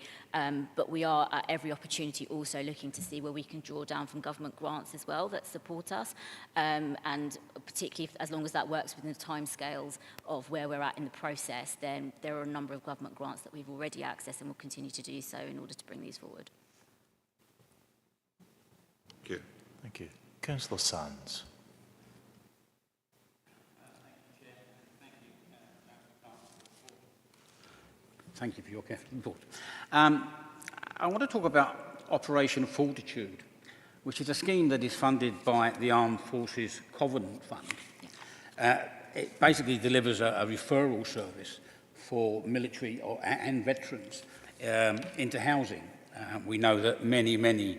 but we are at every opportunity also looking to see where we can draw down from government grants as well that support us, and particularly as long as that works within the timescales of where we're at in the process, then there are a number of government grants that we've already accessed and will continue to do so in order to bring these forward. Thank you. Thank you. Councillor Sands. Thank you for your careful report. I want to talk about Operation Fortitude, which is a scheme that is funded by the Armed Forces Covenant Fund. It basically delivers a referral service for military and veterans into housing. We know that many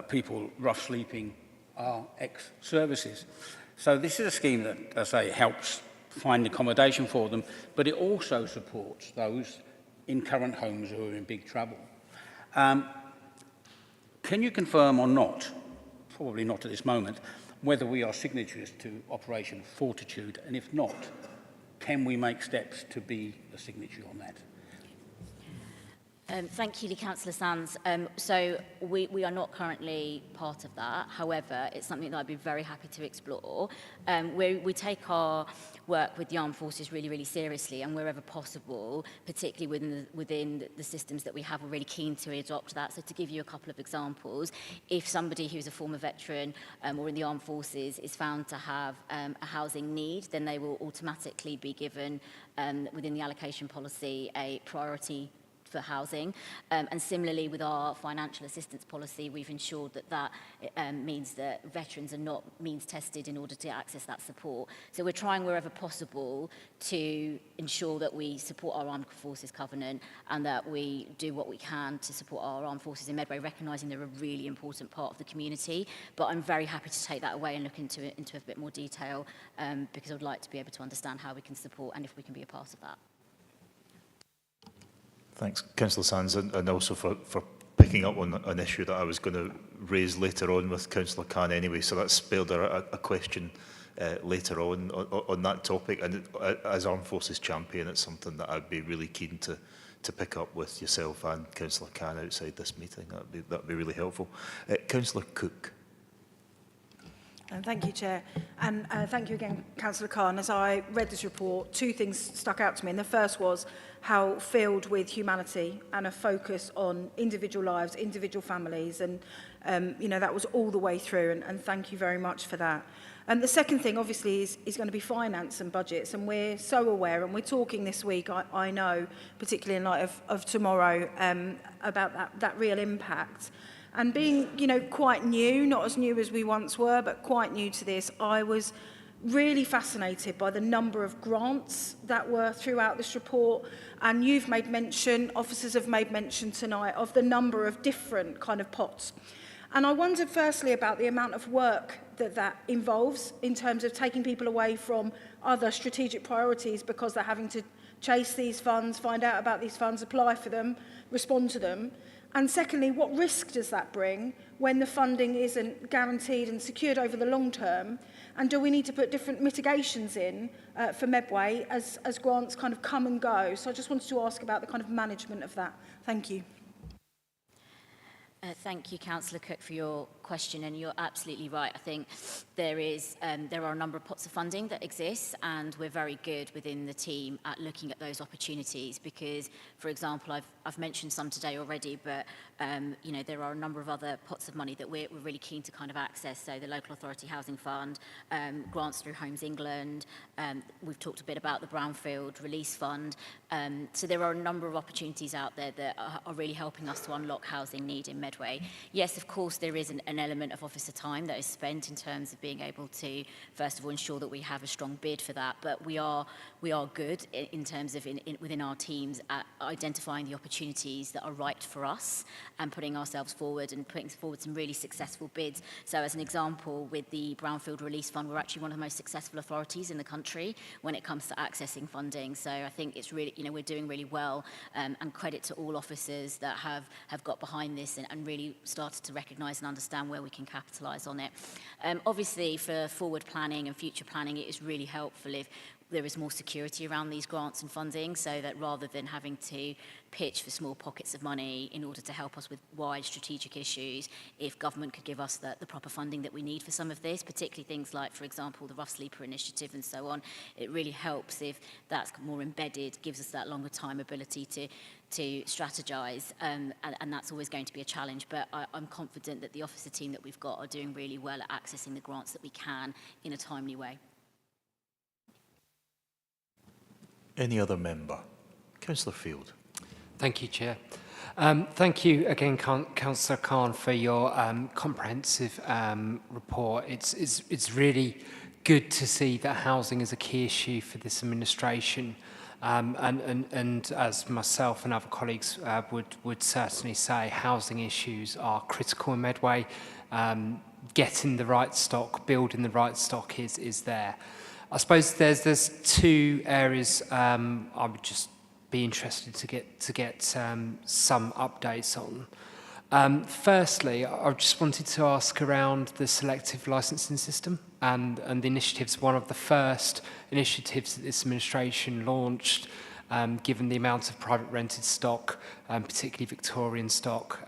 people rough sleeping are ex-services. So this is a scheme that, as I say, helps find accommodation for them, but it also supports those in current homes who are in big trouble. Can you confirm or not, probably not at this moment, whether we are signatories to Operation Fortitude, and if not, can we make steps to be a signatory on that? Thank you, Councillor Sands. So we are not currently part of that. However, it's something that I'd be very happy to explore. We take our work with the armed forces really, really seriously, and wherever possible, particularly within the systems that we have, we're really keen to adopt that. So to give you a couple of examples, if somebody who's a former veteran or in the armed forces is found to have a housing need, then they will automatically be given, within the allocation policy, a priority for housing. And similarly with our financial assistance policy, we've ensured that means that veterans are not means tested in order to access that support. So we're trying wherever possible to ensure that we support our Armed Forces Covenant and that we do what we can to support our armed forces in Medway, recognising they're a really important part of the community. But I'm very happy to take that away and look into a bit more detail, because I'd like to be able to understand how we can support and if we can be a part of that. Thanks, Councillor Sands, and also for picking up on an issue that I was going to raise later on with Councillor Khan anyway, so that spilled a question later on that topic. And as Armed Forces Champion, it's something that I'd be really keen to pick up with yourself and Councillor Khan outside this meeting. That'd be really helpful. Councillor Cook. Thank you, Chair. And thank you again, Councillor Khan. As I read this report, two things stuck out to me. And the first was how filled with humanity and a focus on individual lives, individual families. And, you know, that was all the way through. And thank you very much for that. And the second thing, obviously, is going to be finance and budgets. And we're so aware, and we're talking this week, I know, particularly in light of tomorrow, about that real impact. And being, you know, quite new, not as new as we once were, but quite new to this, I was really fascinated by the number of grants that were throughout this report. And you've made mention, officers have made mention tonight, of the number of different kind of pots. And I wondered firstly about the amount of work that involves in terms of taking people away from other strategic priorities because they're having to chase these funds, find out about these funds, apply for them, respond to them. And secondly, what risk does that bring when the funding isn't guaranteed and secured over the long term? And do we need to put different mitigations in for Medway as grants kind of come and go? So I just wanted to ask about the kind of management of that. Thank you. Thank you, Councillor Cook, for your question, and you're absolutely right. I think there are a number of pots of funding that exist, and we're very good within the team at looking at those opportunities because, for example, I've mentioned some today already, but you know, there are a number of other pots of money that we're really keen to kind of access. So the Local Authority Housing Fund, grants through Homes England, we've talked a bit about the Brownfield Release Fund. So there are a number of opportunities out there that are really helping us to unlock housing need in Medway. Yes, of course, there is an element of officer time that is spent in terms of being able to, first of all, ensure that we have a strong bid for that. But we are good in terms of within our teams at identifying the opportunities that are right for us and putting ourselves forward and putting forward some really successful bids. So as an example, with the Brownfield Release Fund, we're actually one of the most successful authorities in the country when it comes to accessing funding. So I think it's really, you know, we're doing really well, and credit to all officers that have got behind this and really started to recognise and understand where we can capitalise on it. Obviously, for forward planning and future planning, it is really helpful if there is more security around these grants and funding, so that rather than having to pitch for small pockets of money in order to help us with wide strategic issues, if government could give us the proper funding that we need for some of this, particularly things like, for example, the Rough Sleeper Initiative and so on, it really helps if that's more embedded, gives us that longer time ability to strategise, and that's always going to be a challenge. But I'm confident that the officer team that we've got are doing really well at accessing the grants that we can in a timely way. Any other member? Councillor Field. Thank you, Chair. Thank you again, Councillor Khan, for your comprehensive report. It's really good to see that housing is a key issue for this administration. And as myself and other colleagues would certainly say, housing issues are critical in Medway. Getting the right stock, building the right stock is there. I suppose there's two areas I would just be interested to get some updates on. Firstly, I just wanted to ask around the selective licensing system and the initiatives. One of the first initiatives that this administration launched, given the amount of private rented stock, particularly Victorian stock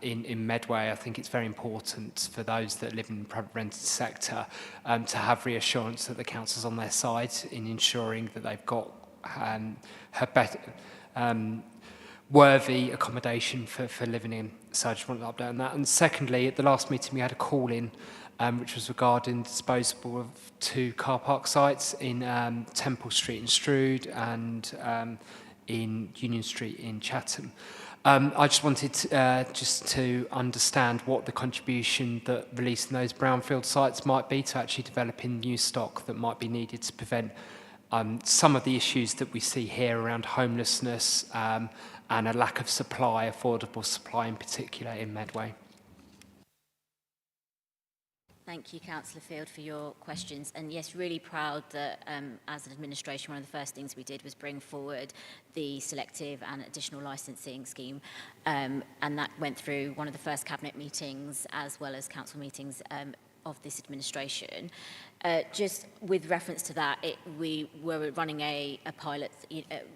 in Medway. I think it's very important for those that live in the private rented sector to have reassurance that the council's on their side in ensuring that they've got worthy accommodation for living in. So I just wanted to update on that. And secondly, at the last meeting we had a call in which was regarding disposable of 2 car park sites in Temple Street in Strood and in Union Street in Chatham. I just wanted to understand what the contribution that releasing those brownfield sites might be to actually developing new stock that might be needed to prevent some of the issues that we see here around homelessness and a lack of supply, affordable supply in particular in Medway. Thank you, Councillor Field, for your questions. And yes, really proud that as an administration, one of the first things we did was bring forward the selective and additional licensing scheme. And that went through one of the first cabinet meetings as well as council meetings of this administration. Just with reference to that, we were running a pilot,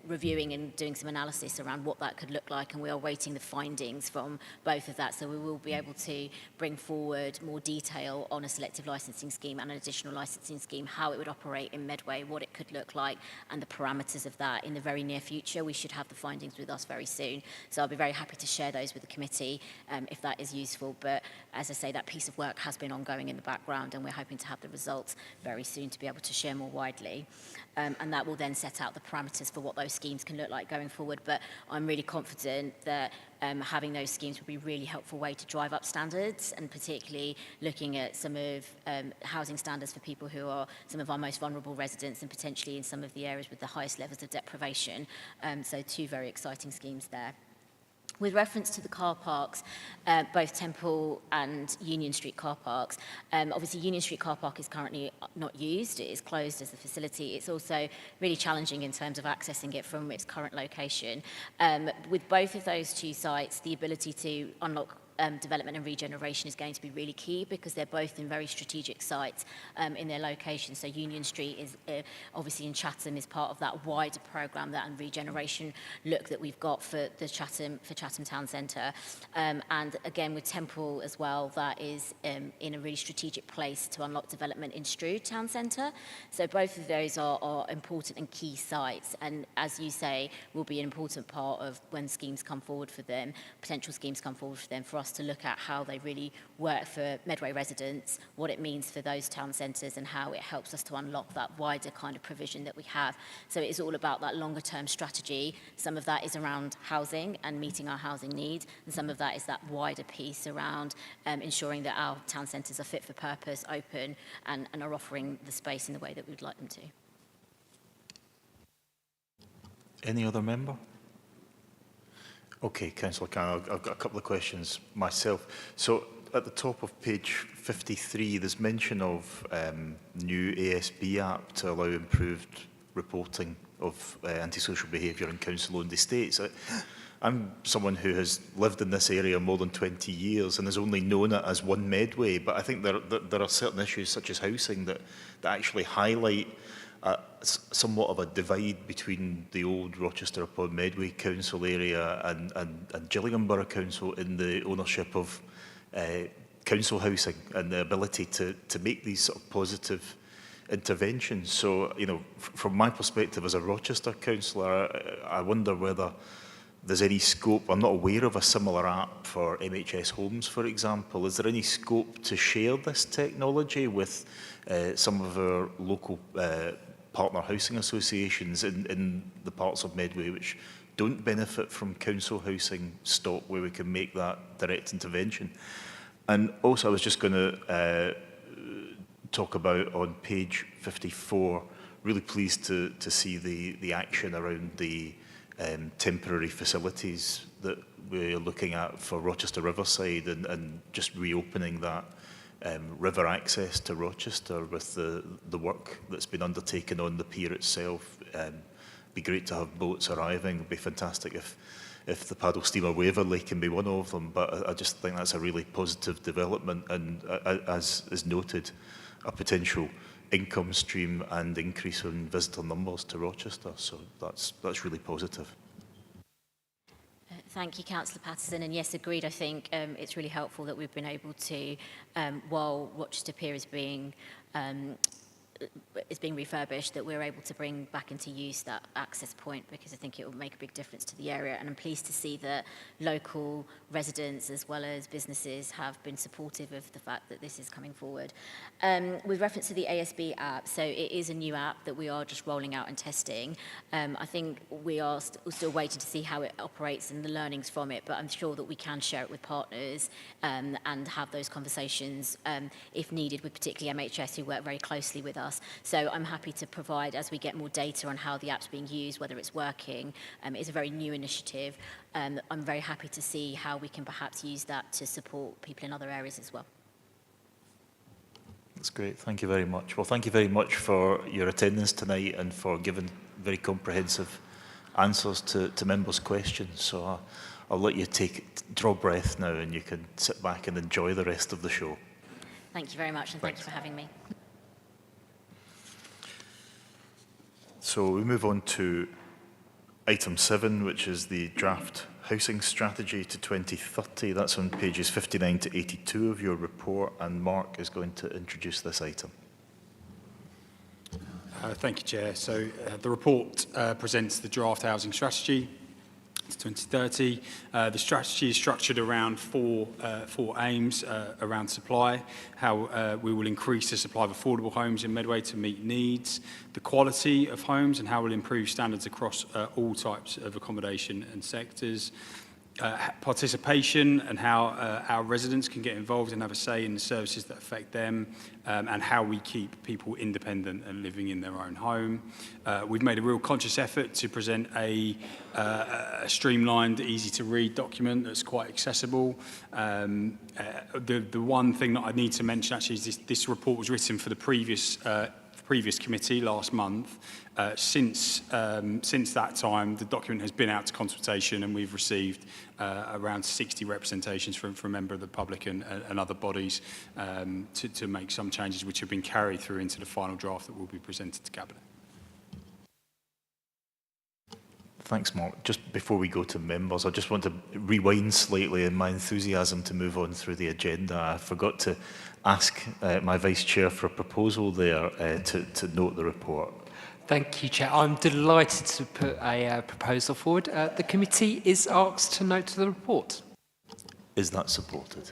reviewing and doing some analysis around what that could look like, and we are waiting the findings from both of that. So we will be able to bring forward more detail on a selective licensing scheme and an additional licensing scheme, how it would operate in Medway, what it could look like, and the parameters of that in the very near future. We should have the findings with us very soon. So I'll be very happy to share those with the committee if that is useful. But as I say, that piece of work has been ongoing in the background, and we're hoping to have the results very soon to be able to share more widely. And that will then set out the parameters for what those schemes can look like going forward. But I'm really confident that having those schemes will be a really helpful way to drive up standards, and particularly looking at some of housing standards for people who are some of our most vulnerable residents, and potentially in some of the areas with the highest levels of deprivation. So 2 very exciting schemes there. With reference to the car parks, both Temple and Union Street car parks, obviously Union Street car park is currently not used. It is closed as a facility. It's also really challenging in terms of accessing it from its current location. With both of those 2 sites, the ability to unlock development and regeneration is going to be really key, because they're both in very strategic sites in their location. So Union Street is obviously in Chatham, is part of that wider programme, that and regeneration look that we've got for the Chatham Town Centre. And again with Temple as well, that is in a really strategic place to unlock development in Strood Town Centre. So both of those are important and key sites, and as you say, will be an important part of when schemes come forward for them, potential schemes come forward for them, for us to look at how they really work for Medway residents, what it means for those town centres, and how it helps us to unlock that wider kind of provision that we have. So it is all about that longer term strategy. Some of that is around housing and meeting our housing needs, and some of that is that wider piece around ensuring that our town centres are fit for purpose, open, and are offering the space in the way that we'd like them to. Any other member? Okay, Councillor Cannon, I've got a couple of questions myself. So at the top of page 53, there's mention of new ASB app to allow improved reporting of antisocial behaviour in council-owned estates. I'm someone who has lived in this area more than 20 years and has only known it as one Medway, but I think there are certain issues such as housing that actually highlight somewhat of a divide between the old Rochester upon Medway council area and Gillingham Borough Council in the ownership of council housing and the ability to make these sort of positive interventions. So, you know, from my perspective as a Rochester councillor, I wonder whether there's any scope. I'm not aware of a similar app for MHS homes, for example. Is there any scope to share this technology with some of our local partner housing associations in the parts of Medway which don't benefit from council housing stock, where we can make that direct intervention? And also, I was just going to talk about on page 54, really pleased to see the action around the temporary facilities that we're looking at for Rochester Riverside, and just reopening that river access to Rochester with the work that's been undertaken on the pier itself. Be great to have boats arriving. It'd be fantastic if the paddle steamer Waverley can be one of them, but I just think that's a really positive development, and as is noted, a potential income stream and increase in visitor numbers to Rochester. So that's really positive. Thank you, Councillor Patterson. And yes, agreed. I think it's really helpful that we've been able to, while Rochester Pier is being refurbished, that we're able to bring back into use that access point, because I think it will make a big difference to the area. And I'm pleased to see that local residents as well as businesses have been supportive of the fact that this is coming forward. With reference to the ASB app, so it is a new app that we are just rolling out and testing. I think we are still waiting to see how it operates and the learnings from it, but I'm sure that we can share it with partners and have those conversations if needed, with particularly MHS, who work very closely with us. So I'm happy to provide, as we get more data on how the app's being used, whether it's working. It's a very new initiative. I'm very happy to see how we can perhaps use that to support people in other areas as well. That's great. Thank you very much. Well, thank you very much for your attendance tonight and for giving very comprehensive answers to members' questions. So I'll let you draw breath now, and you can sit back and enjoy the rest of the show. Thank you very much, and thank you for having me. So we move on to item 7, which is the draft housing strategy to 2030. That's on pages 59 to 82 of your report, and Mark is going to introduce this item. Thank you, Chair. So the report presents the draft housing strategy to 2030. The strategy is structured around four aims around supply, how we will increase the supply of affordable homes in Medway to meet needs, the quality of homes and how we'll improve standards across all types of accommodation and sectors, participation and how our residents can get involved and have a say in the services that affect them, and how we keep people independent and living in their own home. We've made a real conscious effort to present a streamlined, easy to read document that's quite accessible. The one thing that I need to mention actually is this report was written for the previous committee last month. Since that time, the document has been out to consultation, and we've received around 60 representations from a member of the public and other bodies to make some changes which have been carried through into the final draft that will be presented to Cabinet. Thanks, Mark. Just before we go to members, I just want to rewind slightly in my enthusiasm to move on through the agenda. I forgot to ask my Vice Chair for a proposal there to note the report. Thank you, Chair. I'm delighted to put a proposal forward. The committee is asked to note the report. Is that supported?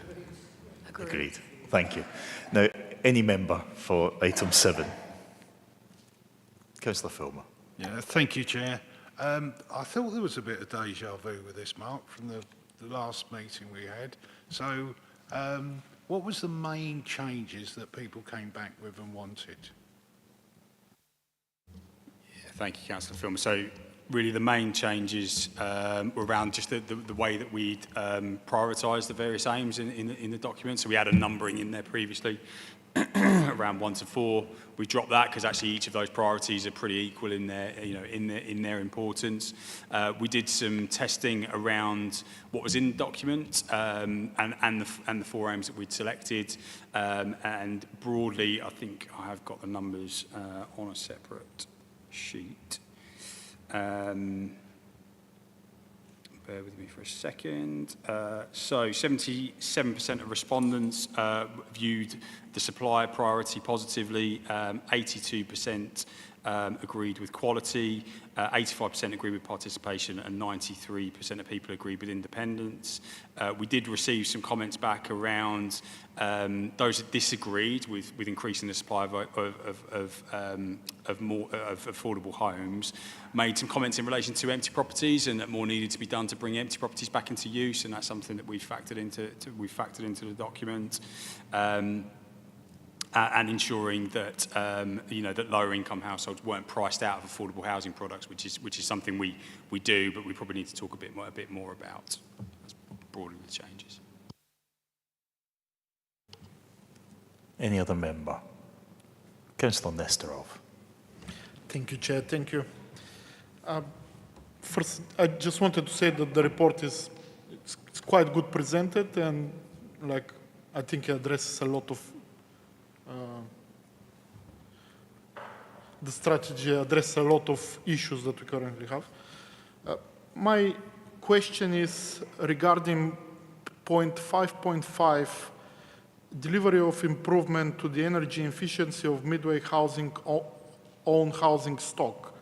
Agreed. Thank you. Now, any member for item 7? Councillor Filmer. Yeah, thank you, Chair. I thought there was a bit of deja vu with this, Mark, from the last meeting we had. So, what was the main changes that people came back with and wanted? Thank you, Councillor Filmer. So really the main changes were around just the way that we'd prioritise the various aims in the document. So we had a numbering in there previously around 1 to 4. We dropped that because actually each of those priorities are pretty equal in their, in their importance. We did some testing around what was in the document and the 4 aims that we'd selected. And broadly, I think I have got the numbers on a separate sheet. Bear with me for a second. So 77% of respondents viewed the supply priority positively, 82% agreed with quality, 85% agreed with participation, and 93% of people agreed with independence. We did receive some comments back around those that disagreed with increasing the supply of more affordable homes, made some comments in relation to empty properties and that more needed to be done to bring empty properties back into use, and that's something that we've factored into the document. And ensuring that that lower income households weren't priced out of affordable housing products, which is something we do, but we probably need to talk a bit more about. That's broadly the changes. Any other member? Councillor Nesterov. Thank you, Chair. Thank you. First, I just wanted to say that the report is quite good presented, and I think it addresses a lot of the strategy addresses a lot of issues that we currently have. My question is regarding point 5.5, delivery of improvement to the energy efficiency of Medway housing own housing stock.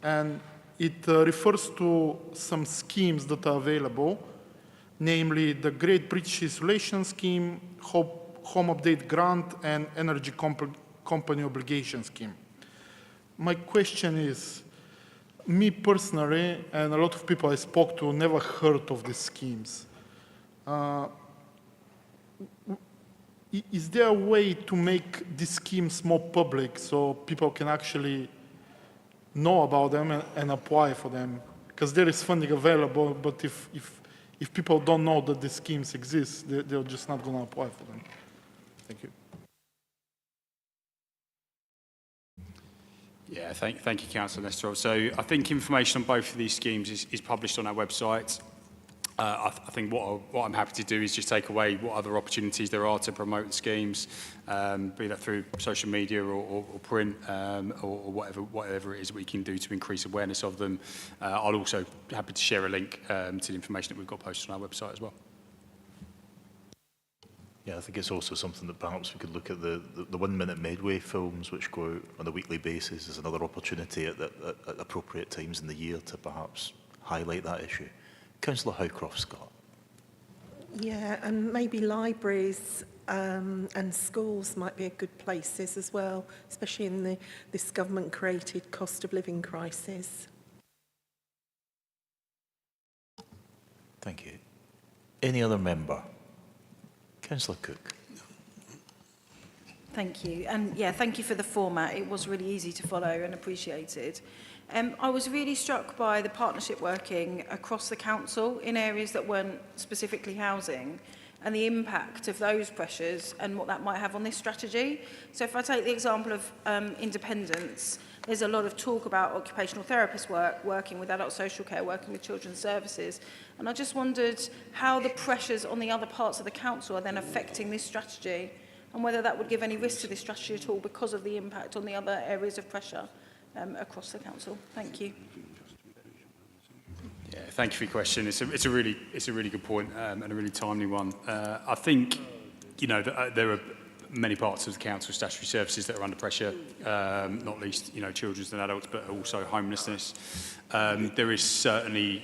And it refers to some schemes that are available, namely the Great British Insulation Scheme, Home Update Grant, and Energy Company Obligation Scheme. My question is, me personally, and a lot of people I spoke to, never heard of these schemes. Is there a way to make these schemes more public so people can actually know about them and apply for them? Because there is funding available, but if people don't know that these schemes exist, they're just not going to apply for them. Thank you. Yeah, thank you, Councillor Nesterov. So I think information on both of these schemes is published on our website. I think what I'm happy to do is just take away what other opportunities there are to promote the schemes, be that through social media or print or whatever it is we can do to increase awareness of them. I'll also be happy to share a link to the information that we've got posted on our website as well. Yeah, I think it's also something that perhaps we could look at the 1 minute Medway films which go out on a weekly basis as another opportunity at appropriate times in the year to perhaps highlight that issue. Councillor Howcroft Scott. Yeah, and maybe libraries and schools might be a good places as well, especially in this government-created cost of living crisis. Thank you. Any other member? Councillor Cook. Thank you. And yeah, thank you for the format. It was really easy to follow and appreciated. I was really struck by the partnership working across the council in areas that weren't specifically housing and the impact of those pressures and what that might have on this strategy. So if I take the example of independence, there's a lot of talk about occupational therapist work, working with adult social care, working with children's services. And I just wondered how the pressures on the other parts of the council are then affecting this strategy and whether that would give any risk to this strategy at all because of the impact on the other areas of pressure across the council. Thank you. Yeah, thank you for your question. It's a really good point and a really timely one. I think there are many parts of the council statutory services that are under pressure, not least children's and adults, but also homelessness. There are certainly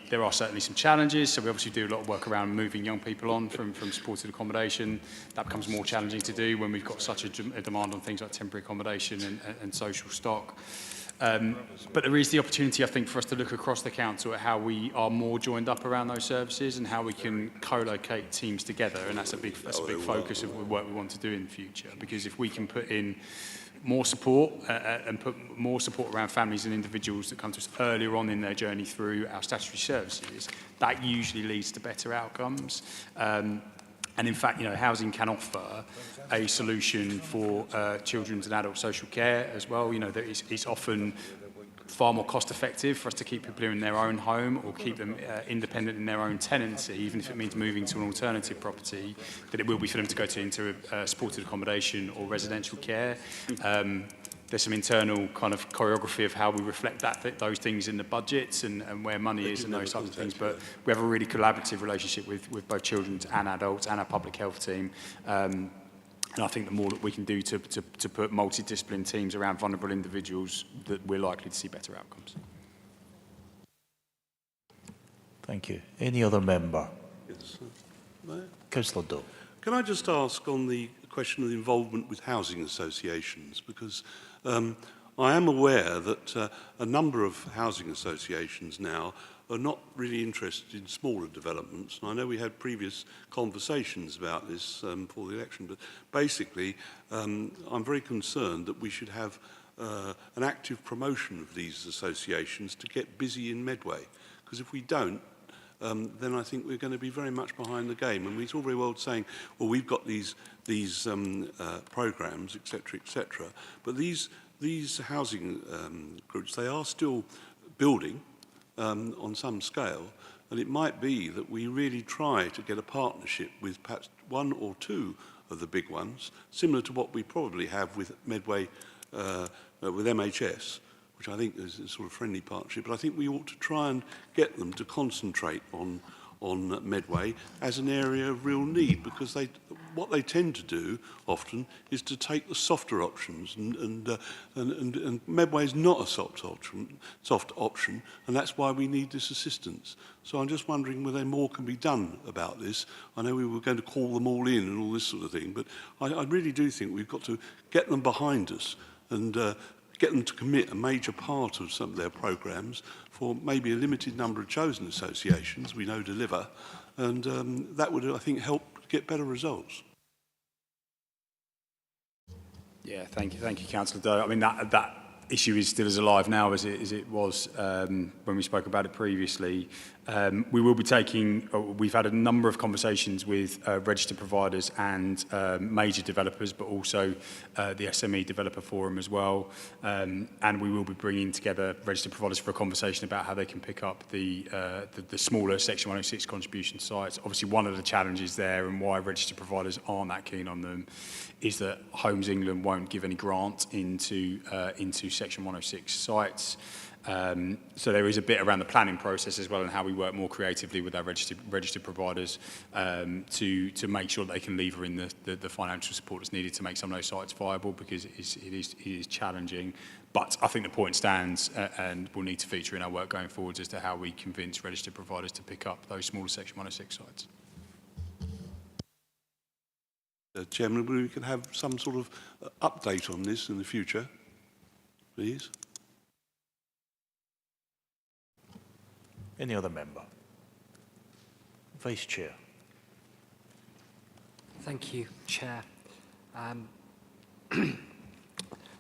some challenges. So we obviously do a lot of work around moving young people on from supported accommodation. That becomes more challenging to do when we've got such a demand on things like temporary accommodation and social stock. But there is the opportunity, I think, for us to look across the council at how we are more joined up around those services and how we can co-locate teams together, and that's a big focus of the work we want to do in the future. Because if we can put in more support and put more support around families and individuals that come to us earlier on in their journey through our statutory services, that usually leads to better outcomes. And in fact, housing can offer a solution for children's and adult social care as well. That it's often far more cost effective for us to keep people in their own home or keep them independent in their own tenancy, even if it means moving to an alternative property, than it will be for them to go into supported accommodation or residential care. There's some internal kind of choreography of how we reflect those things in the budgets and where money is and those types of things. But we have a really collaborative relationship with both children and adults and our public health team. And I think the more that we can do to put multidisciplinary teams around vulnerable individuals, that we're likely to see better outcomes. Thank you. Any other member? Yes, Councillor Doe. Can I just ask on the question of the involvement with housing associations? Because I am aware that a number of housing associations now are not really interested in smaller developments. And I know we had previous conversations about this before the election, but basically I'm very concerned that we should have an active promotion of these associations to get busy in Medway. Because if we don't, then I think we're going to be very much behind the game. And it's all very well saying, well, we've got these programmes, etc., but these housing groups, they are still building on some scale, and it might be that we really try to get a partnership with perhaps one or two of the big ones, similar to what we probably have with Medway, with MHS, which I think is a sort of friendly partnership, but I think we ought to try and get them to concentrate on Medway as an area of real need, because what they tend to do often is to take the softer options, and Medway is not a soft option, and that's why we need this assistance. So I'm just wondering whether more can be done about this. I know we were going to call them all in and all this sort of thing, but I really do think we've got to get them behind us and get them to commit a major part of some of their programmes for maybe a limited number of chosen associations we know deliver, and that would, I think, help get better results. Yeah, thank you, Councillor Doe. I mean, that issue is still as alive now as it was when we spoke about it previously. We will be taking, we've had a number of conversations with registered providers and major developers, but also the SME Developer Forum as well. And we will be bringing together registered providers for a conversation about how they can pick up the smaller Section 106 contribution sites. Obviously, one of the challenges there and why registered providers aren't that keen on them is that Homes England won't give any grant into Section 106 sites. So there is a bit around the planning process as well and how we work more creatively with our registered providers to make sure that they can lever in the financial support that's needed to make some of those sites viable, because it is challenging. But I think the point stands and will need to feature in our work going forwards as to how we convince registered providers to pick up those smaller Section 106 sites. Chairman, we can have some sort of update on this in the future, please. Any other member? Vice Chair. Thank you, Chair. The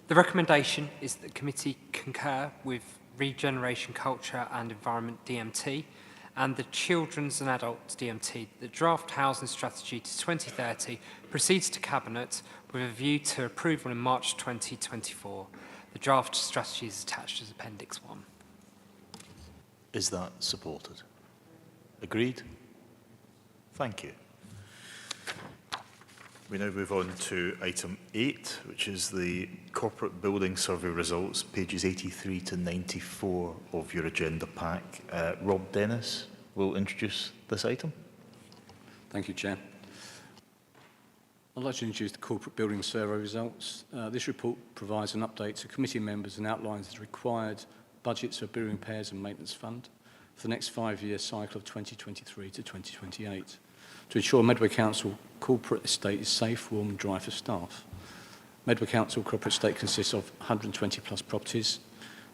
recommendation is that the committee concur with Regeneration, Culture and Environment DMT and the Children's and Adults DMT. The draft housing strategy to 2030 proceeds to Cabinet with a view to approval in March 2024. The draft strategy is attached as Appendix 1. Is that supported? Agreed? Thank you. We now move on to item 8, which is the corporate building survey results, pages 83 to 94 of your agenda pack. Rob Dennis will introduce this item. Thank you, Chair. I'd like to introduce the corporate building survey results. This report provides an update to committee members and outlines the required budgets for building repairs and maintenance fund for the next 5-year cycle of 2023 to 2028 to ensure Medway Council corporate estate is safe, warm and dry for staff. Medway Council corporate estate consists of 120 plus properties.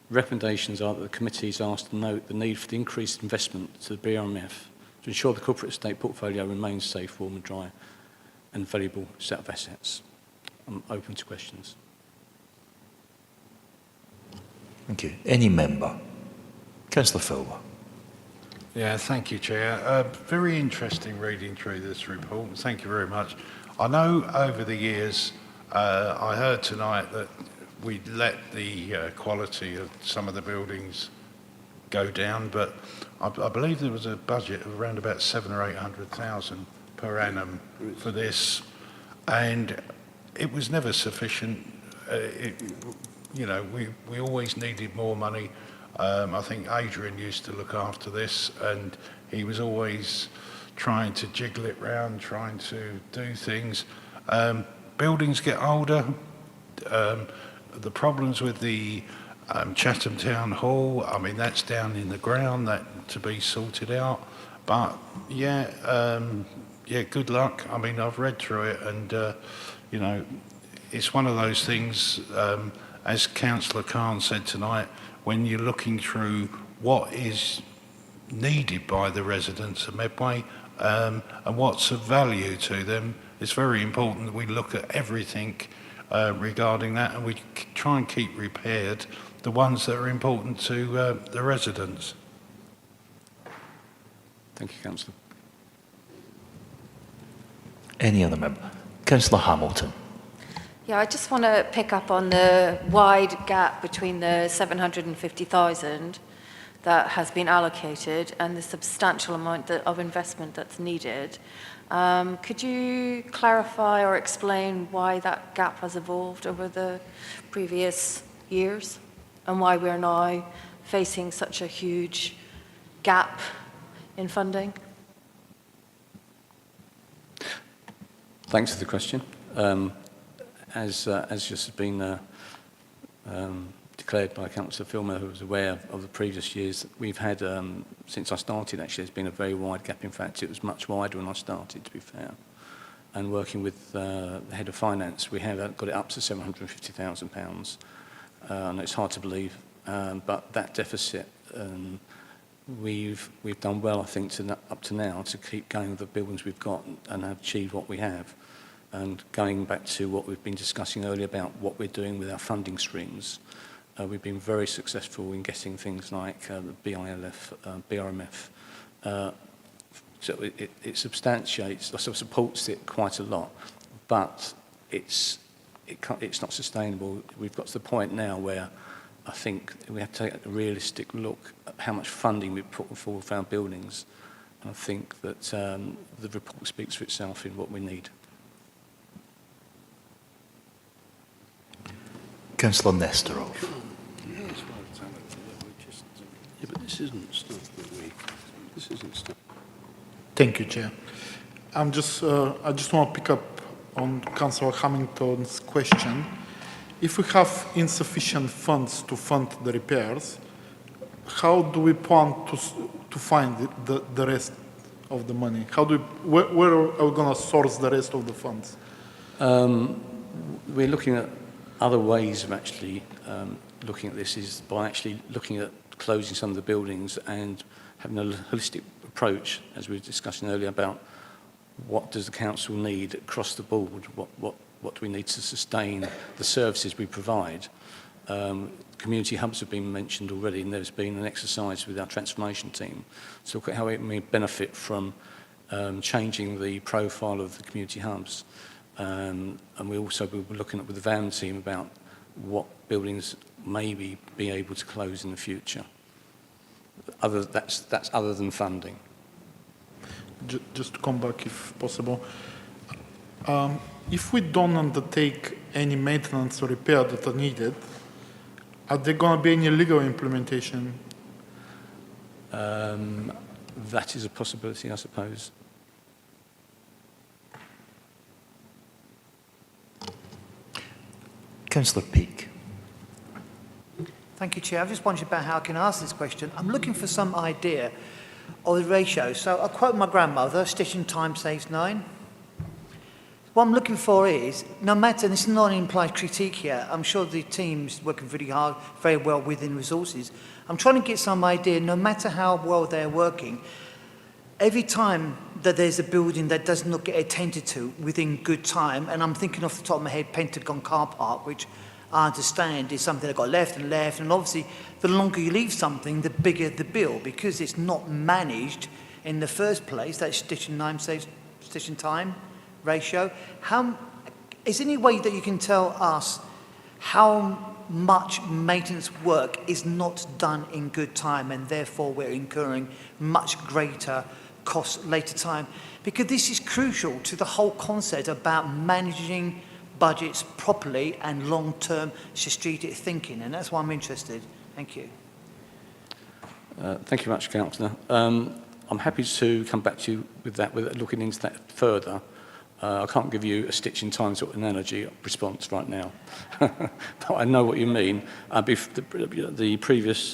Recommendations are that the committee is asked to note the need for the increased investment to the BRMF to ensure the corporate estate portfolio remains safe, warm and dry and valuable set of assets. I'm open to questions. Thank you. Any member? Councillor Filmer. Yeah, thank you, Chair. Very interesting reading through this report. Thank you very much. I know over the years, I heard tonight that we let the quality of some of the buildings go down, but I believe there was a budget of around about 700,000 or 800,000 per annum for this, and it was never sufficient. You know, we always needed more money. I think Adrian used to look after this, and he was always trying to jiggle it round, trying to do things. Buildings get older. The problems with the Chatham Town Hall, I mean, that's down in the ground, that to be sorted out. But yeah, good luck. I mean, I've read through it, and you know, it's one of those things. As Councillor Khan said tonight, when you're looking through what is needed by the residents of Medway and what's of value to them, it's very important that we look at everything regarding that, and we try and keep repaired the ones that are important to the residents. Thank you, Councillor. Any other member? Councillor Hamilton. Yeah, I just want to pick up on the wide gap between the 750,000 that has been allocated and the substantial amount of investment that's needed. Could you clarify or explain why that gap has evolved over the previous years and why we're now facing such a huge gap in funding? Thanks for the question. As just been declared by Councillor Filmer, who was aware of the previous years, we've had, since I started actually, there's been a very wide gap. In fact, it was much wider when I started, to be fair. And working with the head of finance, we have got it up to £750,000. And it's hard to believe, but that deficit, we've done well, I think, up to now to keep going with the buildings we've got and have achieved what we have. And going back to what we've been discussing earlier about what we're doing with our funding streams, we've been very successful in getting things like the BILF, BRMF So it substantiates, or supports it quite a lot, but it's not sustainable. We've got to the point now where I think we have to take a realistic look at how much funding we put forward for our buildings. And I think that the report speaks for itself in what we need. Councillor Nesterov. Yeah, but this isn't stuff that we. This isn't stuff. Thank you, Chair. I just want to pick up on Councillor Hamilton's question. If we have insufficient funds to fund the repairs, how do we plan to find the rest of the money? Where are we going to source the rest of the funds? We're looking at other ways of actually looking at this, is by actually looking at closing some of the buildings and having a holistic approach, as we were discussing earlier, about what does the council need across the board, what do we need to sustain the services we provide. Community hubs have been mentioned already, and there's been an exercise with our transformation team to look at how it may benefit from changing the profile of the community hubs. And we also will be looking at with the VAM team about what buildings maybe be able to close in the future. That's other than funding. Just to come back, if possible. If we don't undertake any maintenance or repair that are needed, are there going to be any legal implementation? That is a possibility, I suppose. Councillor Peake. Thank you, Chair. I've just wondered about how I can ask this question. I'm looking for some idea of the ratio. So I'll quote my grandmother, stitching time saves 9. What I'm looking for is, no matter, and this is not an implied critique here, I'm sure the team's working really hard, very well within resources. I'm trying to get some idea, no matter how well they're working, every time that there's a building that does not get attended to within good time, and I'm thinking off the top of my head, Pentagon Car Park, which I understand is something that got left, and obviously the longer you leave something, the bigger the bill, because it's not managed in the first place, that stitching time ratio. Is there any way that you can tell us how much maintenance work is not done in good time, and therefore we're incurring much greater costs later time? Because this is crucial to the whole concept about managing budgets properly and long-term strategic thinking, and that's why I'm interested. Thank you. Thank you very much, Councillor. I'm happy to come back to you with that, looking into that further. I can't give you a stitch in time sort of analogy response right now, but I know what you mean. The previous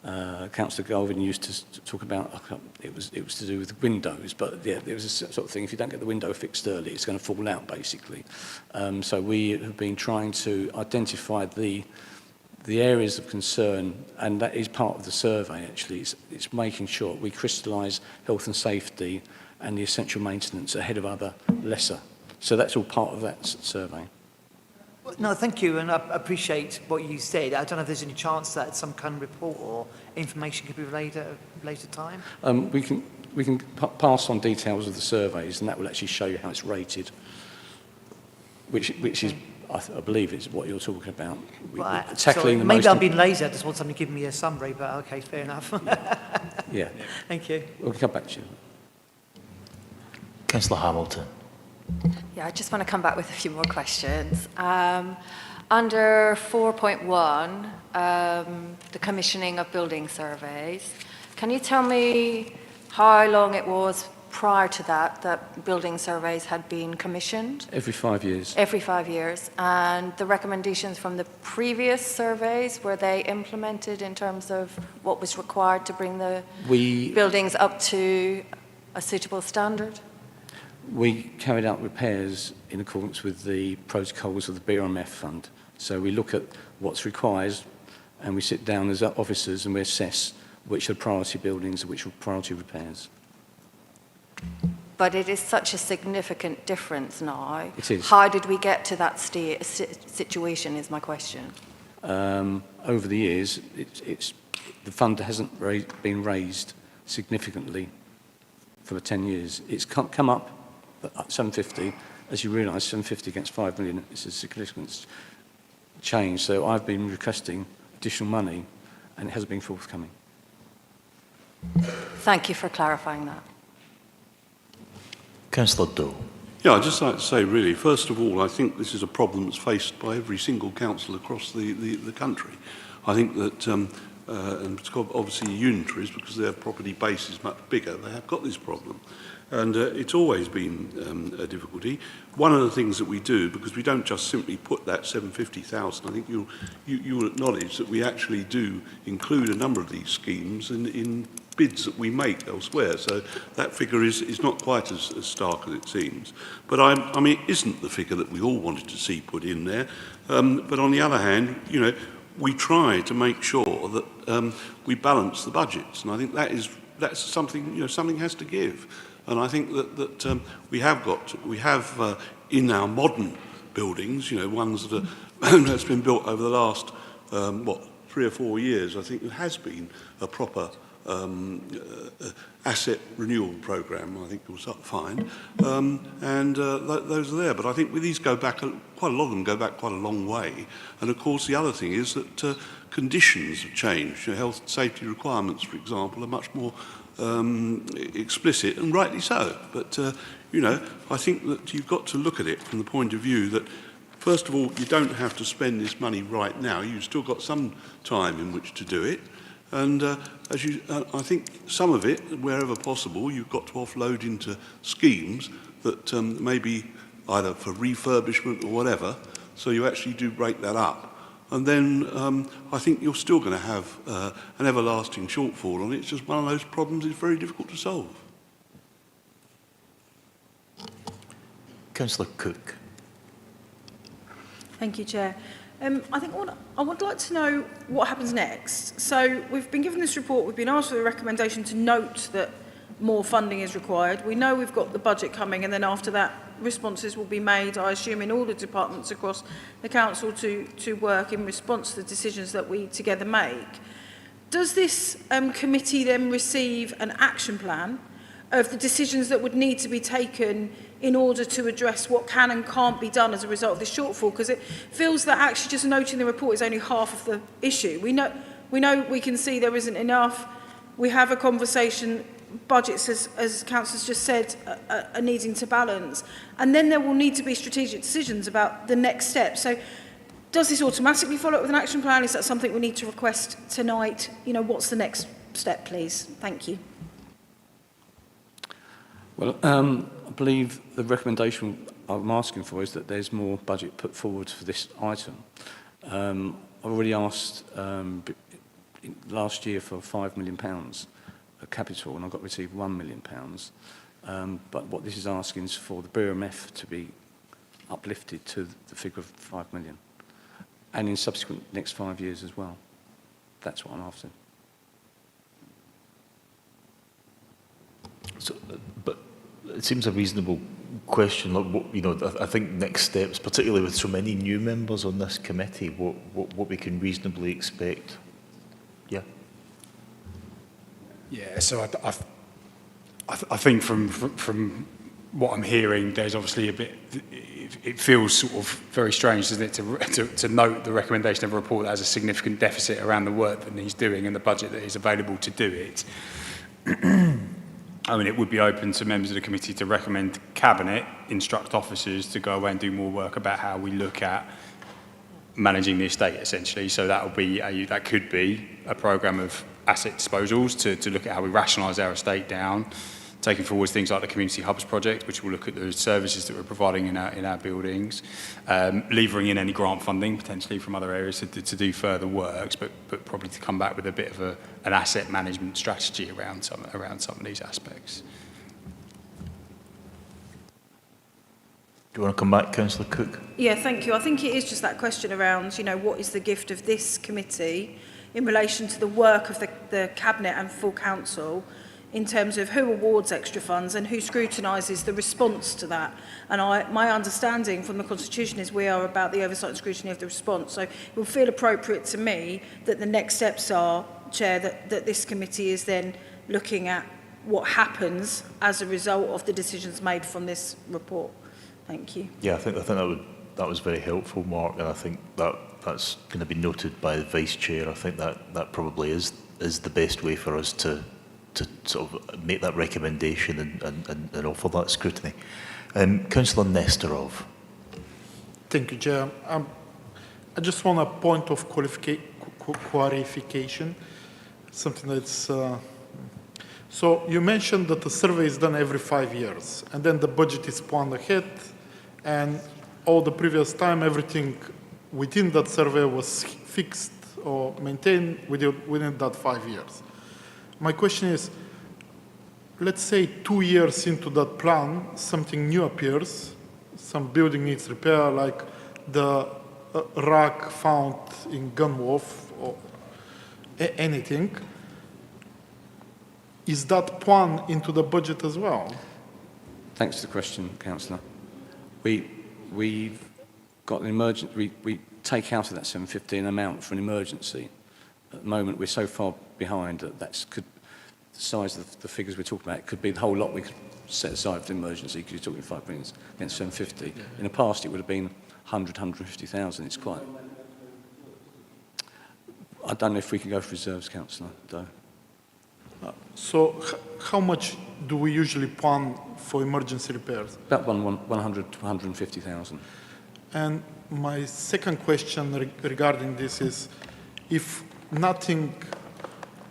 Councillor Galvin used to talk about, it was to do with windows, but yeah, it was a sort of thing, if you don't get the window fixed early, it's going to fall out, basically. So we have been trying to identify the areas of concern, and that is part of the survey, actually. It's making sure we crystallise health and safety and the essential maintenance ahead of other lesser. So that's all part of that survey. No, thank you, and I appreciate what you said. I don't know if there's any chance that some kind of report or information could be relayed at a later time. We can pass on details of the surveys, and that will actually show you how it's rated, which is, I believe, is what you're talking about. Right. Tackling the maybe I'm being lazy. I just want somebody to give me a summary, but okay, fair enough. Yeah. Thank you. We'll come back to you. Councillor Hamilton. Yeah, I just want to come back with a few more questions. Under 4.1, the commissioning of building surveys, can you tell me how long it was prior to that building surveys had been commissioned? Every 5 years. Every 5 years. And the recommendations from the previous surveys, were they implemented in terms of what was required to bring the buildings up to a suitable standard? We carried out repairs in accordance with the protocols of the BRMF fund. So we look at what's required, and we sit down as officers and we assess which are priority buildings and which are priority repairs. But it is such a significant difference now. It is. How did we get to that situation is my question. Over the years, the fund hasn't been raised significantly for 10 years. It's come up at 750. As you realise, 750 against 5 million is a significant change. So I've been requesting additional money, and it hasn't been forthcoming. Thank you for clarifying that. Councillor Doe. Yeah, I'd just like to say, really, first of all, I think this is a problem that's faced by every single council across the country. I think that, and it's obviously unitaries, because their property base is much bigger, they have got this problem. And it's always been a difficulty. One of the things that we do, because we don't just simply put that 750,000, I think you'll acknowledge that we actually do include a number of these schemes in bids that we make elsewhere. So that figure is not quite as stark as it seems. But I mean, it isn't the figure that we all wanted to see put in there. But on the other hand, you know, we try to make sure that we balance the budgets. And I think that's something, you know, something has to give. And I think that we have in our modern buildings, you know, ones that are that's been built over the last 3 or 4 years. I think there has been a proper asset renewal programme. I think you'll find, and those are there. But I think these go back quite a lot of them go back quite a long way. And of course, the other thing is that conditions have changed. You know, health and safety requirements, for example, are much more explicit, and rightly so. But you know, I think that you've got to look at it from the point of view that, first of all, you don't have to spend this money right now. You've still got some time in which to do it. And I think some of it, wherever possible, you've got to offload into schemes that maybe either for refurbishment or whatever. So you actually do break that up. And then I think you're still going to have an everlasting shortfall on it. It's just one of those problems that's very difficult to solve. Councillor Cook. Thank you, Chair. I think I would like to know what happens next. So we've been given this report, we've been asked for the recommendation to note that more funding is required. We know we've got the budget coming, and then after that, responses will be made, I assume, in all the departments across the council to work in response to the decisions that we together make. Does this committee then receive an action plan of the decisions that would need to be taken in order to address what can and can't be done as a result of this shortfall? Because it feels that actually just noting the report is only half of the issue. We know we can see there isn't enough. We have a conversation. Budgets, as Councillor's just said, are needing to balance. And then there will need to be strategic decisions about the next step. So does this automatically follow up with an action plan? Is that something we need to request tonight? You know, what's the next step, please? Thank you. Well, I believe the recommendation I'm asking for is that there's more budget put forward for this item. I already asked last year for £5 million capital, and I got received £1 million. But what this is asking is for the BRMF to be uplifted to the figure of 5 million, and in subsequent next 5 years as well. That's what I'm after. So, but it seems a reasonable question. Like, what, you know, I think next steps, particularly with so many new members on this committee, what we can reasonably expect. Yeah. Yeah, so I think from what I'm hearing, there's obviously a bit, it feels sort of very strange, doesn't it, to note the recommendation of a report that has a significant deficit around the work that he's doing and the budget that is available to do it. I mean, it would be open to members of the committee to recommend Cabinet instruct officers to go away and do more work about how we look at managing the estate, essentially. So that will be that could be a programme of asset disposals to look at how we rationalise our estate down, taking forward things like the Community Hubs project, which will look at the services that we're providing in our buildings, levering in any grant funding potentially from other areas to do further works, but probably to come back with a bit of an asset management strategy around some of these aspects. Do you want to come back, Councillor Cook? Yeah, thank you. I think it is just that question around, you know, what is the gift of this committee in relation to the work of the Cabinet and full Council, in terms of who awards extra funds and who scrutinises the response to that. And my understanding from the Constitution is we are about the oversight and scrutiny of the response. So it will feel appropriate to me that the next steps are, Chair, that this committee is then looking at what happens as a result of the decisions made from this report. Thank you. Yeah, I think that was very helpful, Mark, and I think that's going to be noted by the Vice Chair. I think that probably is the best way for us to sort of make that recommendation and offer that scrutiny. Councillor Nestorov. Thank you, Chair. I just want a point of clarification, something that's... So you mentioned that the survey is done every 5 years, and then the budget is planned ahead, and all the previous time, everything within that survey was fixed or maintained within that 5 years. My question is, let's say 2 years into that plan, something new appears, some building needs repair, like the rack found in Gunwolf or anything. Is that plan into the budget as well? Thanks for the question, Councillor. We've got an emergency. We take out of that 750 an amount for an emergency. At the moment, we're so far behind that the size of the figures we're talking about, it could be the whole lot we could set aside for the emergency, because you're talking 5 million against 750. Yeah. In the past, it would have been 100, 150,000. It's quite... I don't know if we can go for reserves, Councillor, though. So how much do we usually plan for emergency repairs? About 100 to 150,000. And my second question regarding this is, if nothing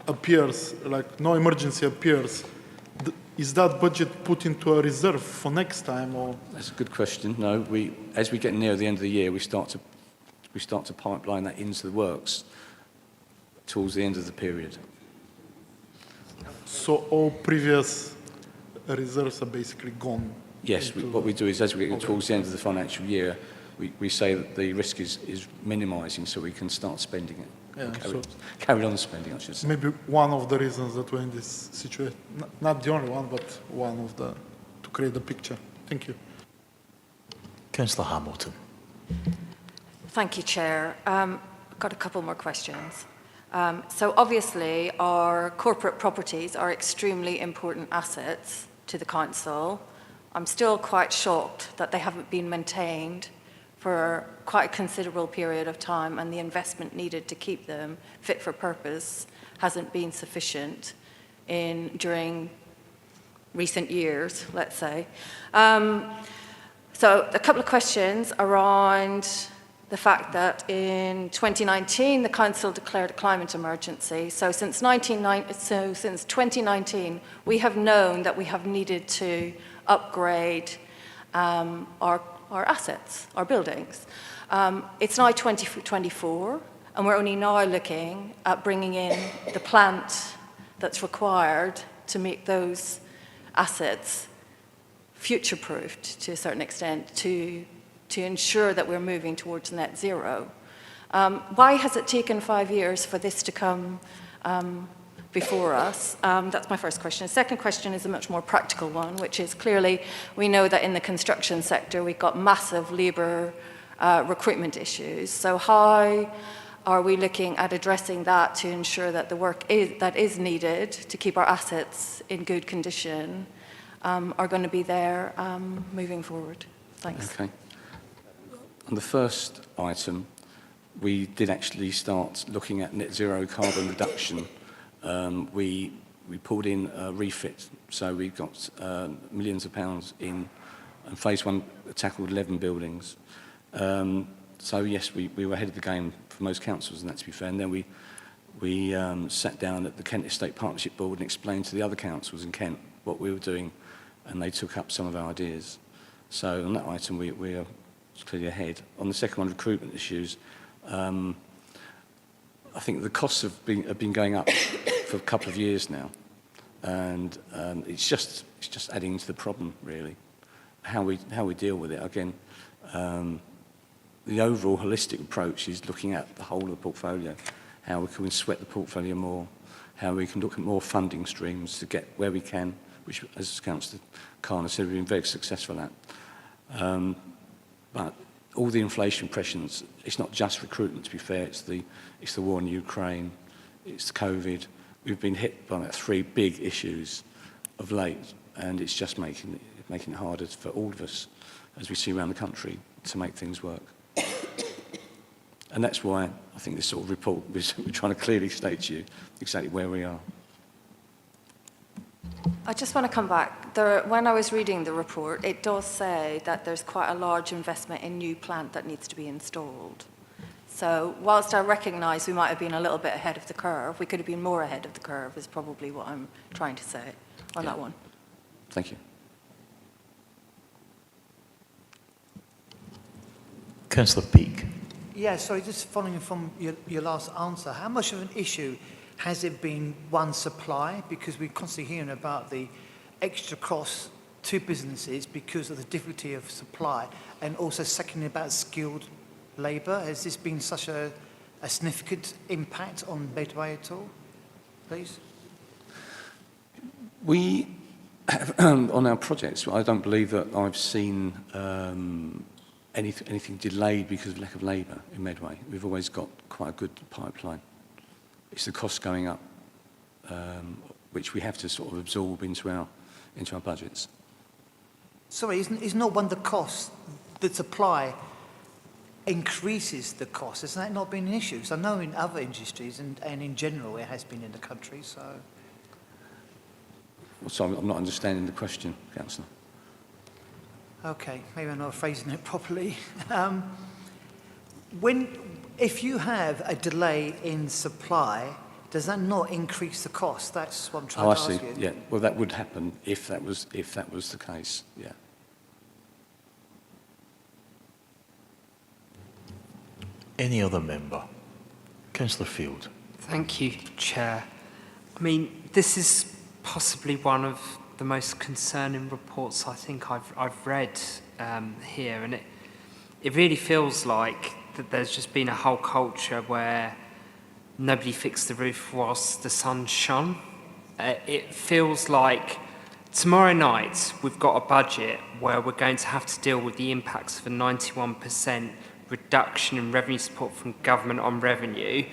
appears, like no emergency appears, is that budget put into a reserve for next time? Or? That's a good question. No, as we get near the end of the year, we start to pipeline that into the works towards the end of the period. So all previous reserves are basically gone? Yes, what we do is, as we get towards the end of the financial year, we say that the risk is minimising, so we can start spending it. Yeah, carry on spending, I should say. Maybe one of the reasons that we're in this situation, not the only one, but one of the, to create the picture. Thank you. Councillor Hamilton. Thank you, Chair. I've got a couple more questions. So obviously, our corporate properties are extremely important assets to the council. I'm still quite shocked that they haven't been maintained for quite a considerable period of time, and the investment needed to keep them fit for purpose hasn't been sufficient during recent years, let's say. So a couple of questions around the fact that in 2019, the council declared a climate emergency. So since 2019, we have known that we have needed to upgrade our assets, our buildings. It's now 2024, and we're only now looking at bringing in the plant that's required to make those assets future-proofed to a certain extent to ensure that we're moving towards net zero. Why has it taken 5 years for this to come before us? That's my first question. The second question is a much more practical one, which is clearly we know that in the construction sector we've got massive labour recruitment issues. So how are we looking at addressing that to ensure that the work that is needed to keep our assets in good condition are going to be there moving forward? Thanks. Okay. On the first item, we did actually start looking at net zero carbon reduction. We pulled in a refit, so we got millions of pounds in, and phase one tackled 11 buildings. So yes, we were ahead of the game for most councils, and that, to be fair. And then we sat down at the Kent Estate Partnership Board and explained to the other councils in Kent what we were doing, and they took up some of our ideas. So on that item, we are clearly ahead. On the second one, recruitment issues, I think the costs have been going up for a couple of years now, and it's just adding to the problem, really. How we deal with it again. The overall holistic approach is looking at the whole of the portfolio, how we can sweat the portfolio more, how we can look at more funding streams to get where we can, which, as Councillor Khan said, we've been very successful at. But all the inflation pressures, it's not just recruitment, to be fair, it's the war in Ukraine, it's COVID, we've been hit by about 3 big issues of late, and it's just making it harder for all of us, as we see around the country, to make things work. And that's why I think this sort of report, we're trying to clearly state to you exactly where we are. I just want to come back. When I was reading the report, it does say that there's quite a large investment in new plant that needs to be installed. So whilst I recognise we might have been a little bit ahead of the curve, we could have been more ahead of the curve is probably what I'm trying to say on that one. Thank you. Councillor Peake. Yeah, sorry, just following from your last answer, how much of an issue has it been, one, supply, because we're constantly hearing about the extra costs to businesses because of the difficulty of supply, and also secondly about skilled labour. Has this been such a significant impact on Medway at all, please? We have, on our projects, I don't believe that I've seen anything delayed because of lack of labour in Medway. We've always got quite a good pipeline. It's the cost going up, which we have to sort of absorb into our budgets. Sorry, is not one of the costs, the supply increases the cost? Has that not been an issue? So I know in other industries and in general it has been in the country, so... So I'm not understanding the question, Councillor. Okay, maybe I'm not phrasing it properly. If you have a delay in supply, does that not increase the cost? That's what I'm trying to ask you. I see. Yeah. Well, that would happen if that was the case. Yeah. Any other member? Councillor Field. Thank you, Chair. I mean, this is possibly one of the most concerning reports I think I've read here, and it really feels like that there's just been a whole culture where nobody fixed the roof whilst the sun shone. It feels like tomorrow night we've got a budget where we're going to have to deal with the impacts of a 91% reduction in revenue support from government on revenue.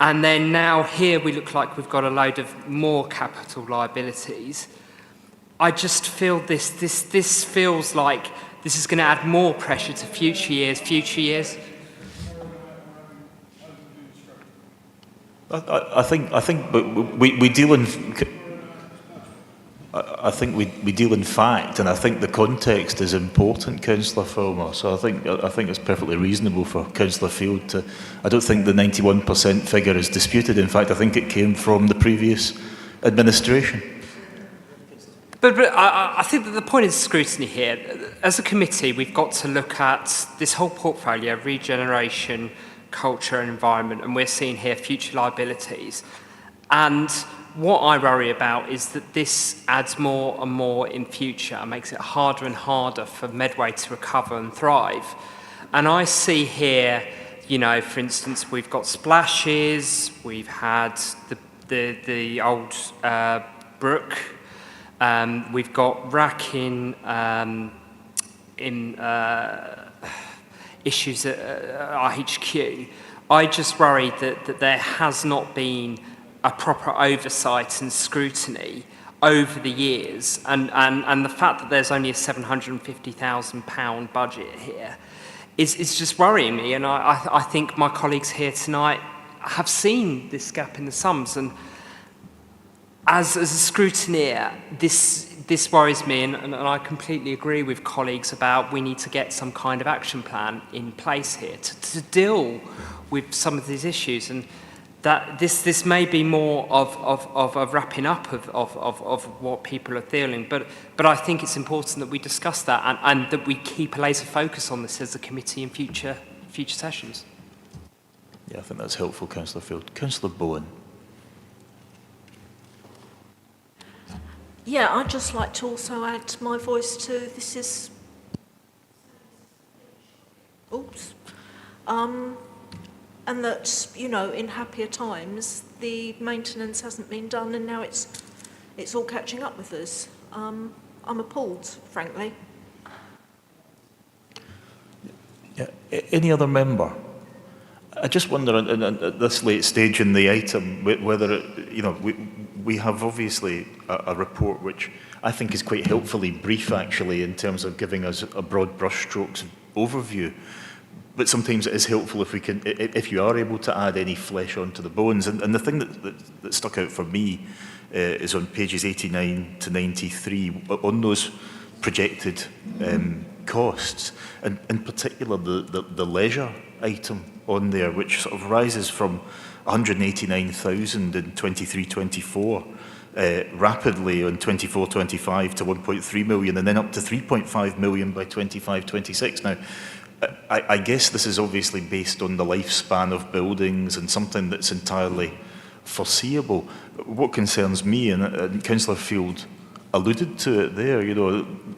And then now here we look like we've got a load of more capital liabilities. I just feel this feels like this is going to add more pressure to future years. I think, but we deal in. I think we deal in fact, and I think the context is important, Councillor Fulmer. So I think it's perfectly reasonable for Councillor Field to. I don't think the 91% figure is disputed. In fact, I think it came from the previous administration. But I think that the point is scrutiny here. As a committee, we've got to look at this whole portfolio: regeneration, culture, and environment, and we're seeing here future liabilities. And what I worry about is that this adds more and more in future and makes it harder and harder for Medway to recover and thrive. And I see here, you know, for instance, we've got splashes, we've had the old brook, we've got racking in issues at RHQ. I just worry that there has not been a proper oversight and scrutiny over the years, and the fact that there's only a £750,000 budget here is just worrying me, and I think my colleagues here tonight have seen this gap in the sums, and as a scrutineer, this worries me, and I completely agree with colleagues about we need to get some kind of action plan in place here to deal with some of these issues, and that this may be more of a wrapping up of what people are feeling, but I think it's important that we discuss that and that we keep a laser focus on this as a committee in future sessions. Yeah, I think that's helpful, Councillor Field. Councillor Bowen. Yeah, I'd just like to also add my voice to this is... Oops. And that, you know, in happier times, the maintenance hasn't been done and now it's all catching up with us. I'm appalled, frankly. Yeah. Any other member? I just wonder, at this late stage in the item, whether, we have obviously a report which I think is quite helpfully brief, actually, in terms of giving us a broad brushstrokes overview. But sometimes it is helpful if you are able to add any flesh onto the bones. And the thing that stuck out for me is on pages 89 to 93, on those projected costs, and in particular the leisure item on there, which sort of rises from 189,000 in 23-24, rapidly on 24-25 to 1.3 million, and then up to 3.5 million by 25-26. Now, I guess this is obviously based on the lifespan of buildings and something that's entirely foreseeable. What concerns me, and Councillor Field alluded to it there,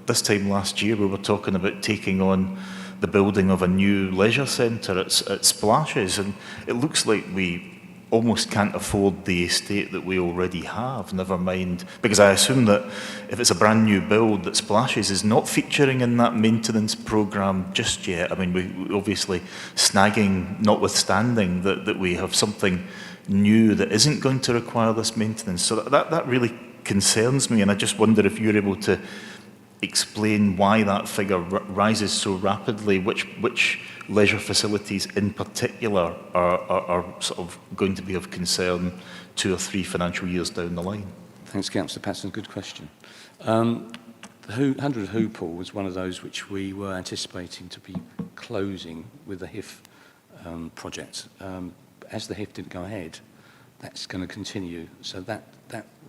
this time last year we were talking about taking on the building of a new leisure centre at Splashes, and it looks like we almost can't afford the estate that we already have, never mind, because I assume that if it's a brand new build, that Splashes is not featuring in that maintenance programme just yet. I mean, we obviously, snagging notwithstanding, that we have something new that isn't going to require this maintenance. So that really concerns me, and I just wonder if you're able to explain why that figure rises so rapidly, which leisure facilities in particular are sort of going to be of concern 2 or 3 financial years down the line. Thanks, Councillor Patson. Good question. The 100 Hoopool was one of those which we were anticipating to be closing with the HIF project. As the HIF didn't go ahead, that's going to continue. So that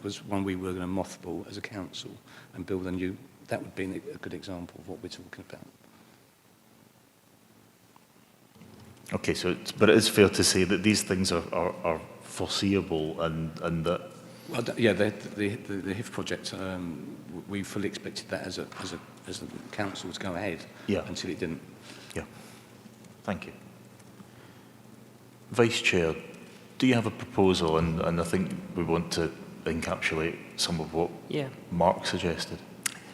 was one we were going to mothball as a council and build a new. That would be a good example of what we're talking about. Okay, but it is fair to say that these things are foreseeable and that. Well, yeah, the HIF project, we fully expected that as a council to go ahead. Yeah. Until it didn't. Yeah. Thank you. Vice Chair, do you have a proposal? And I think we want to encapsulate some of what Mark suggested.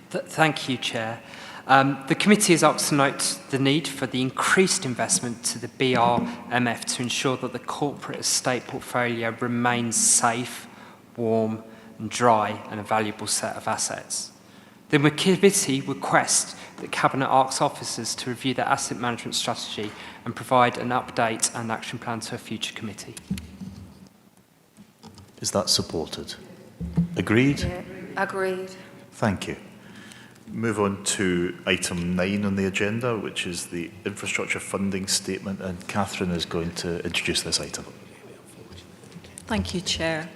Thank you, Chair. The committee has asked to note the need for the increased investment to the BRMF to ensure that the corporate estate portfolio remains safe, warm and dry, and a valuable set of assets. The committee requests that Cabinet asks officers to review their asset management strategy and provide an update and action plan to a future committee. Is that supported? Agreed? Yeah, agreed. Thank you. Move on to item 9 on the agenda, which is the infrastructure funding statement, and Catherine is going to introduce this item. Thank you, Chair.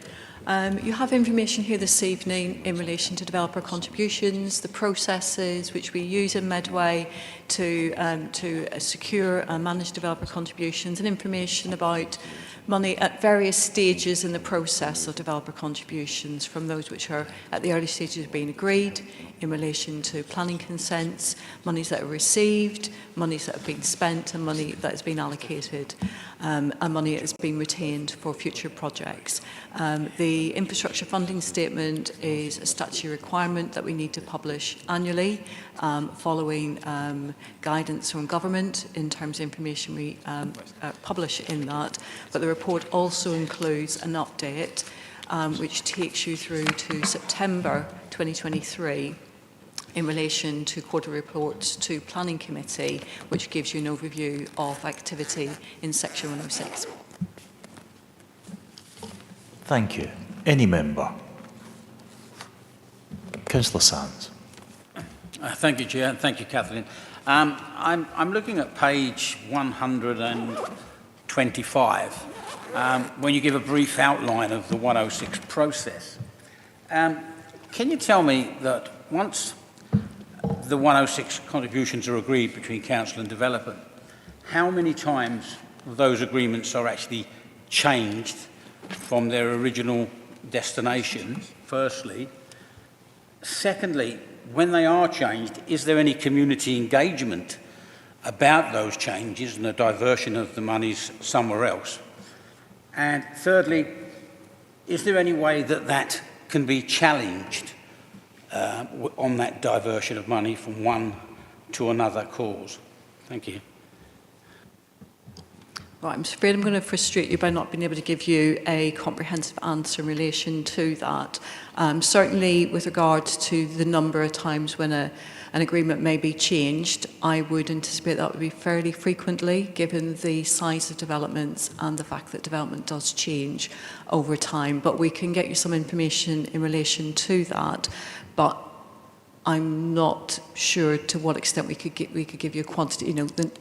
You have information here this evening in relation to developer contributions, the processes which we use in Medway to secure and manage developer contributions, and information about money at various stages in the process of developer contributions, from those which are at the early stages of being agreed in relation to planning consents, monies that are received, monies that have been spent, and money that has been allocated, and money that has been retained for future projects. The infrastructure funding statement is a statutory requirement that we need to publish annually, following guidance from government in terms of information we publish in that. But the report also includes an update which takes you through to September 2023 in relation to quarterly reports to Planning Committee, which gives you an overview of activity in Section 106. Thank you. Any member? Councillor Sands. Thank you, Chair, and thank you, Kathleen. I'm looking at page 125, when you give a brief outline of the 106 process. Can you tell me that once the 106 contributions are agreed between council and developer, how many times those agreements are actually changed from their original destination, firstly? Secondly, when they are changed, is there any community engagement about those changes and the diversion of the monies somewhere else? And thirdly, is there any way that that can be challenged on that diversion of money from one to another cause? Thank you. Right, I'm afraid I'm going to frustrate you by not being able to give you a comprehensive answer in relation to that. Certainly with regard to the number of times when an agreement may be changed, I would anticipate that would be fairly frequently, given the size of developments and the fact that development does change over time. But we can get you some information in relation to that. But I'm not sure to what extent we could give you a quantity,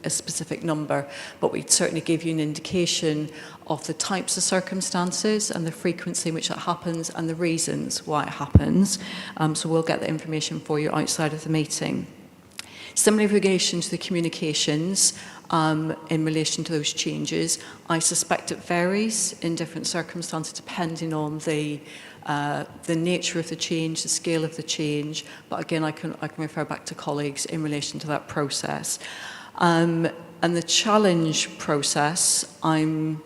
a specific number, but we'd certainly give you an indication of the types of circumstances and the frequency in which that happens and the reasons why it happens. So we'll get the information for you outside of the meeting. Similarly, in relation to the communications, in relation to those changes, I suspect it varies in different circumstances depending on the nature of the change, the scale of the change, but again, I can refer back to colleagues in relation to that process. And the challenge process, I'm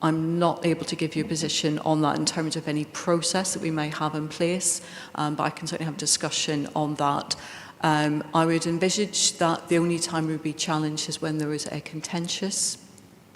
not able to give you a position on that in terms of any process that we may have in place, but I can certainly have a discussion on that. I would envisage that the only time we would be challenged is when there is a contentious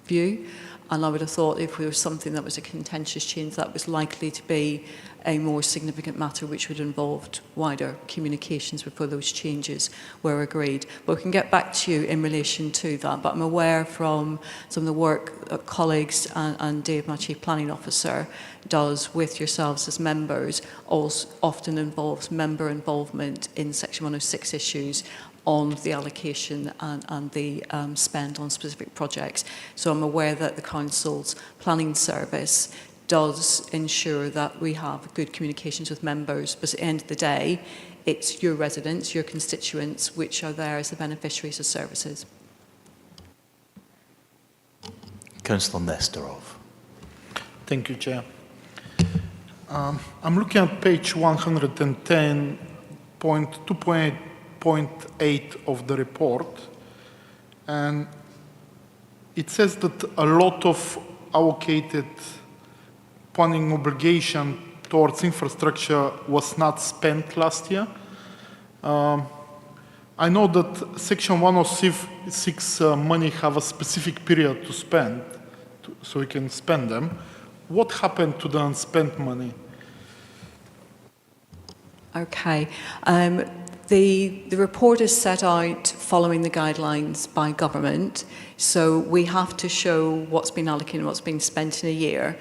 view. And I would have thought if there was something that was a contentious change, that was likely to be a more significant matter which would involve wider communications before those changes were agreed. But we can get back to you in relation to that. But I'm aware from some of the work that colleagues and Dave, my Chief Planning Officer, does with yourselves as members, also often involves member involvement in Section 106 issues on the allocation and the spend on specific projects. So I'm aware that the Council's planning service does ensure that we have good communications with members, but at the end of the day, it's your residents, your constituents, which are there as the beneficiaries of services. Councillor Nestorov. Thank you, Chair. I'm looking at page 110.2.8 of the report, and it says that a lot of allocated planning obligation towards infrastructure was not spent last year. I know that Section 106 money have a specific period to spend, so we can spend them. What happened to the unspent money? Okay. The report is set out following the guidelines by government, so we have to show what's been allocated and what's been spent in a year.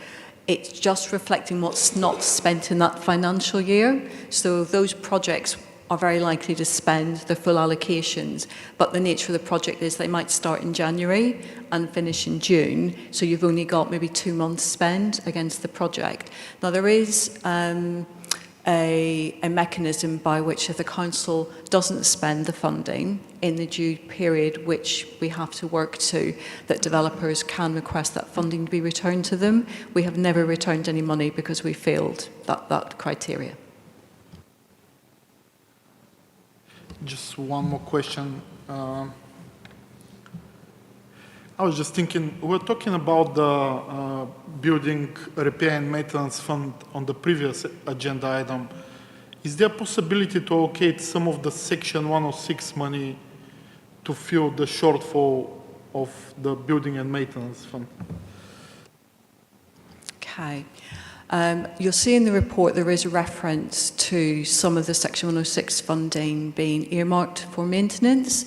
It's just reflecting what's not spent in that financial year, so those projects are very likely to spend the full allocations, but the nature of the project is they might start in January and finish in June, so you've only got maybe 2 months spent against the project. Now there is a mechanism by which if the council doesn't spend the funding in the due period which we have to work to, that developers can request that funding to be returned to them. We have never returned any money because we failed that criteria. Just one more question. I was just thinking, we're talking about the building repair and maintenance fund on the previous agenda item. Is there a possibility to allocate some of the Section 106 money to fill the shortfall of the building and maintenance fund? Okay. You'll see in the report there is a reference to some of the Section 106 funding being earmarked for maintenance.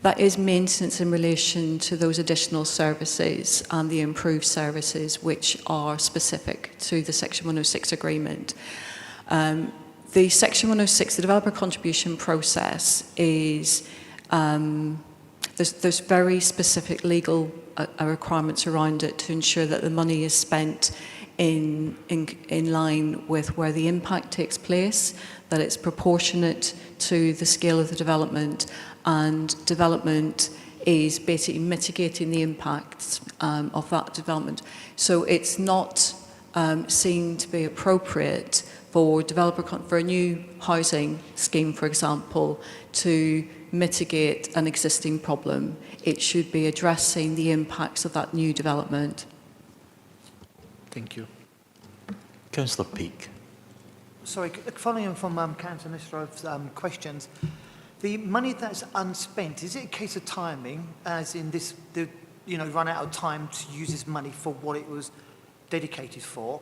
That is maintenance in relation to those additional services and the improved services which are specific to the Section 106 agreement. The Section 106, the developer contribution process is, there's very specific legal requirements around it to ensure that the money is spent in line with where the impact takes place, that it's proportionate to the scale of the development, and development is basically mitigating the impacts of that development. So it's not seen to be appropriate for for a new housing scheme, for example, to mitigate an existing problem. It should be addressing the impacts of that new development. Thank you. Councillor Peake. Sorry, following on from Councillor Nestorov's questions, the money that's unspent, is it a case of timing, as in the run out of time to use this money for what it was dedicated for?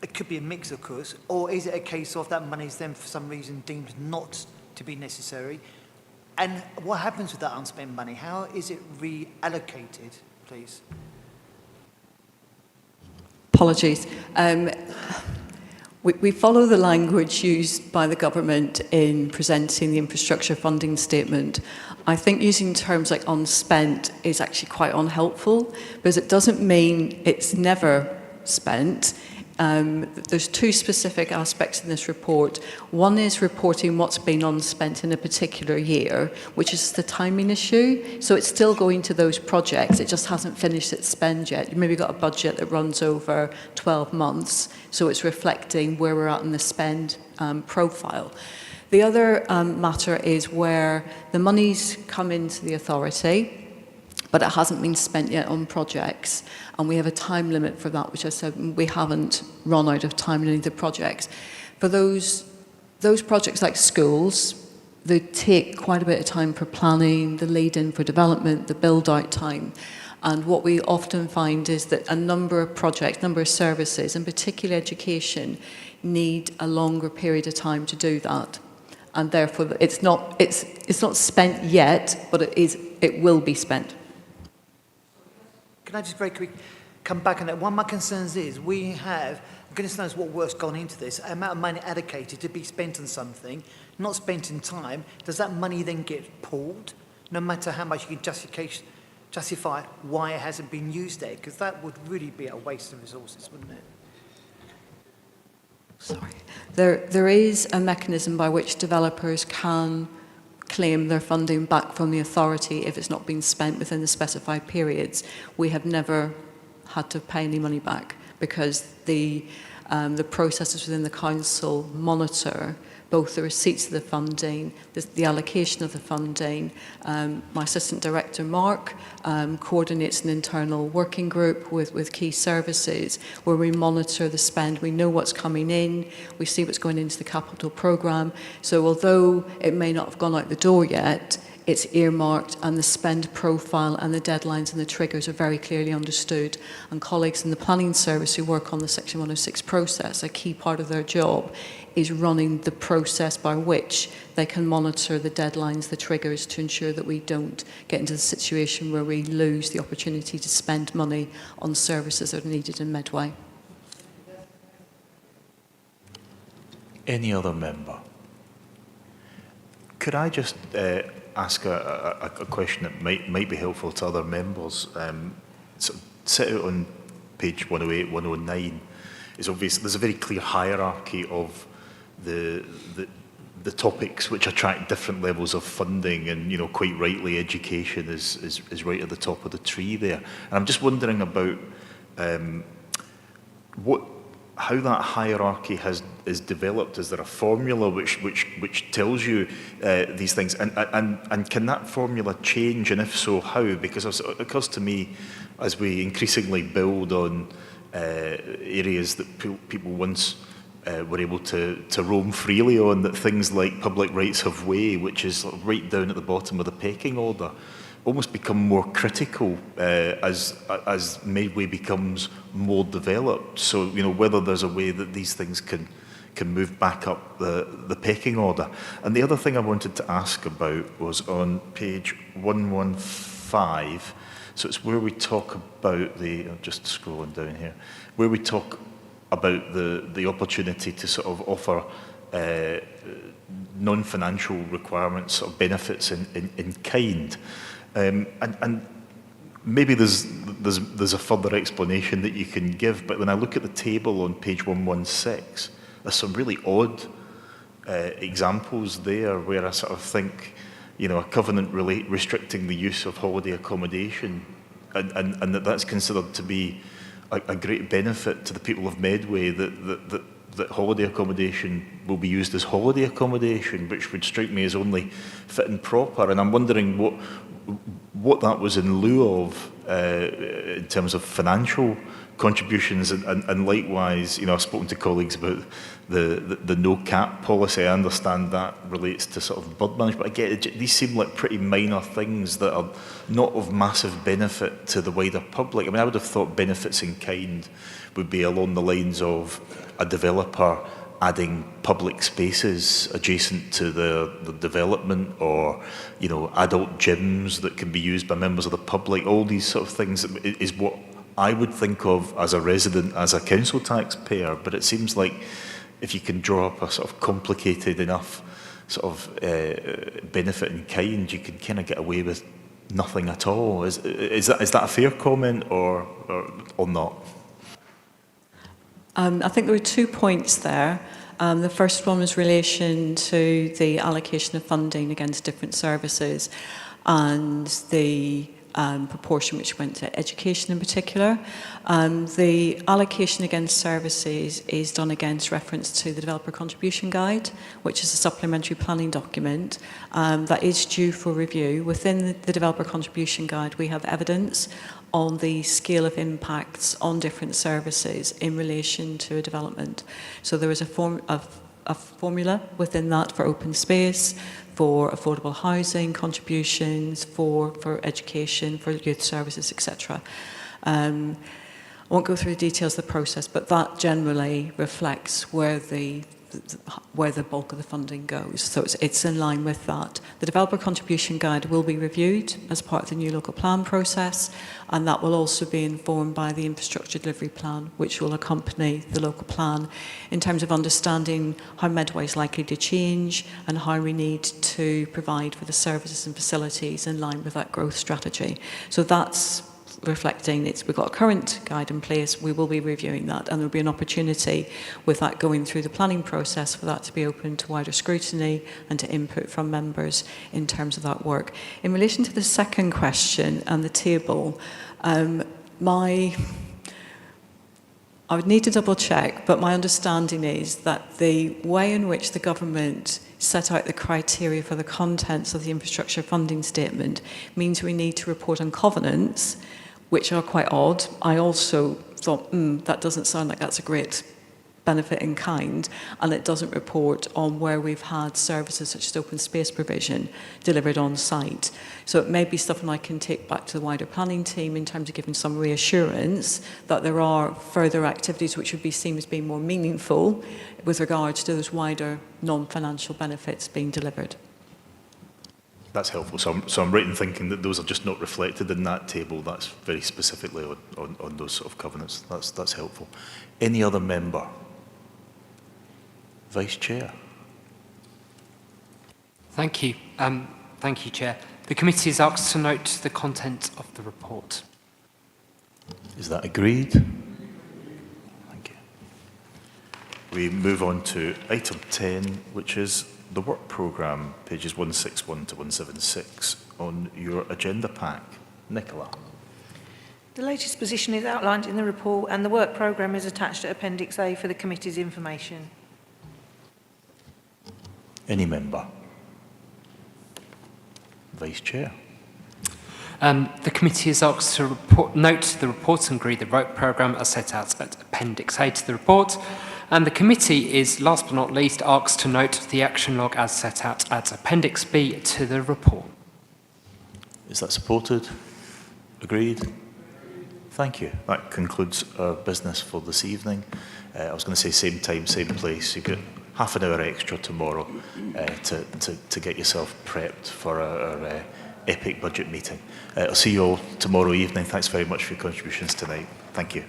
It could be a mix, of course. Or is it a case of that money is then for some reason deemed not to be necessary? And what happens with that unspent money? How is it reallocated, please? Apologies. We follow the language used by the government in presenting the infrastructure funding statement. I think using terms like unspent is actually quite unhelpful because it doesn't mean it's never spent. There's two specific aspects in this report. One is reporting what's been unspent in a particular year, which is the timing issue. So it's still going to those projects. It just hasn't finished its spend yet. You've maybe got a budget that runs over 12 months. So it's reflecting where we're at in the spend profile. The other matter is where the money's come into the authority, but it hasn't been spent yet on projects. And we have a time limit for that, which I said we haven't run out of time in any of the projects. For those projects like schools, they take quite a bit of time for planning, the lead-in for development, the build-out time. And what we often find is that a number of projects, number of services, and particularly education, need a longer period of time to do that. And therefore, it's not spent yet, but it will be spent. Can I just very quickly come back on that? One of my concerns is goodness knows what work's gone into this, amount of money allocated to be spent on something, not spent in time. Does that money then get pulled, no matter how much you can justify why it hasn't been used there? Because that would really be a waste of resources, wouldn't it? Sorry. There is a mechanism by which developers can claim their funding back from the authority if it's not been spent within the specified periods. We have never had to pay any money back because the processes within the council monitor both the receipts of the funding, the allocation of the funding. My assistant director, Mark, coordinates an internal working group with key services where we monitor the spend. We know what's coming in. We see what's going into the capital programme. So although it may not have gone out the door yet, it's earmarked and the spend profile and the deadlines and the triggers are very clearly understood. And colleagues in the planning service who work on the Section 106 process, a key part of their job is running the process by which they can monitor the deadlines, the triggers, to ensure that we don't get into the situation where we lose the opportunity to spend money on services that are needed in Medway. Any other member? Could I just ask a question that might be helpful to other members? So set out on page 108, 109 is obvious. There's a very clear hierarchy of the topics which attract different levels of funding, and quite rightly education is right at the top of the tree there. And I'm just wondering about how that hierarchy is developed. Is there a formula which tells you these things, and can that formula change, and if so, how? Because it occurs to me, as we increasingly build on areas that people once were able to roam freely on, that things like public rights of way, which is right down at the bottom of the pecking order, almost become more critical as Medway becomes more developed. So, whether there's a way that these things can move back up the pecking order. And the other thing I wanted to ask about was on page 115. So it's where we talk about I'm just scrolling down here, where we talk about the opportunity to sort of offer non-financial requirements or benefits in kind. And maybe there's a further explanation that you can give, but when I look at the table on page 116, there's some really odd examples there where I sort of think, a covenant restricting the use of holiday accommodation, and that's considered to be a great benefit to the people of Medway, that holiday accommodation will be used as holiday accommodation, which would strike me as only fit and proper. And I'm wondering what that was in lieu of in terms of financial contributions, and likewise, I've spoken to colleagues about the no cap policy. I understand that relates to sort of bird management. I get it, these seem like pretty minor things that are not of massive benefit to the wider public. I mean, I would have thought benefits in kind would be along the lines of a developer adding public spaces adjacent to the development, or adult gyms that can be used by members of the public. All these sort of things is what I would think of as a resident, as a council taxpayer. But it seems like if you can draw up a sort of complicated enough sort of benefit in kind, you can kind of get away with nothing at all. Is that a fair comment or not? I think there were 2 points there. The first one was relation to the allocation of funding against different services and the proportion which went to education in particular. The allocation against services is done against reference to the Developer Contribution Guide, which is a supplementary planning document that is due for review. Within the Developer Contribution Guide, we have evidence on the scale of impacts on different services in relation to a development. So there is a formula within that for open space, for affordable housing contributions, for education, for youth services, etc. I won't go through the details of the process, but that generally reflects where the bulk of the funding goes. So it's in line with that. The Developer Contribution Guide will be reviewed as part of the new local plan process, and that will also be informed by the Infrastructure Delivery Plan, which will accompany the local plan in terms of understanding how Medway is likely to change and how we need to provide for the services and facilities in line with that growth strategy. So that's reflecting we've got a current guide in place. We will be reviewing that, and there'll be an opportunity with that going through the planning process for that to be open to wider scrutiny and to input from members in terms of that work. In relation to the second question and the table, I would need to double check, but my understanding is that the way in which the government set out the criteria for the contents of the infrastructure funding statement means we need to report on covenants, which are quite odd. I also thought, that doesn't sound like that's a great benefit in kind, and it doesn't report on where we've had services such as open space provision delivered on site. So it may be something I can take back to the wider planning team in terms of giving some reassurance that there are further activities which would be seen as being more meaningful with regards to those wider non-financial benefits being delivered. That's helpful. So I'm right in thinking that those are just not reflected in that table. That's very specifically on those sort of covenants. That's helpful. Any other member? Vice Chair. Thank you. Thank you, Chair. The committee is asked to note the content of the report. Is that agreed? Thank you. We move on to item 10, which is the work programme, pages 161 to 176 on your agenda pack. Nicola. The latest position is outlined in the report, and the work programme is attached to Appendix A for the committee's information. Any member? Vice Chair. The committee is asked to note the report and agree the work programme as set out at Appendix A to the report. And the committee is, last but not least, asked to note the action log as set out at Appendix B to the report. Is that supported? Agreed? Thank you. That concludes our business for this evening. I was going to say same time, same place. You've got half an hour extra tomorrow to get yourself prepped for our epic budget meeting. I'll see you all tomorrow evening. Thanks very much for your contributions tonight. Thank you.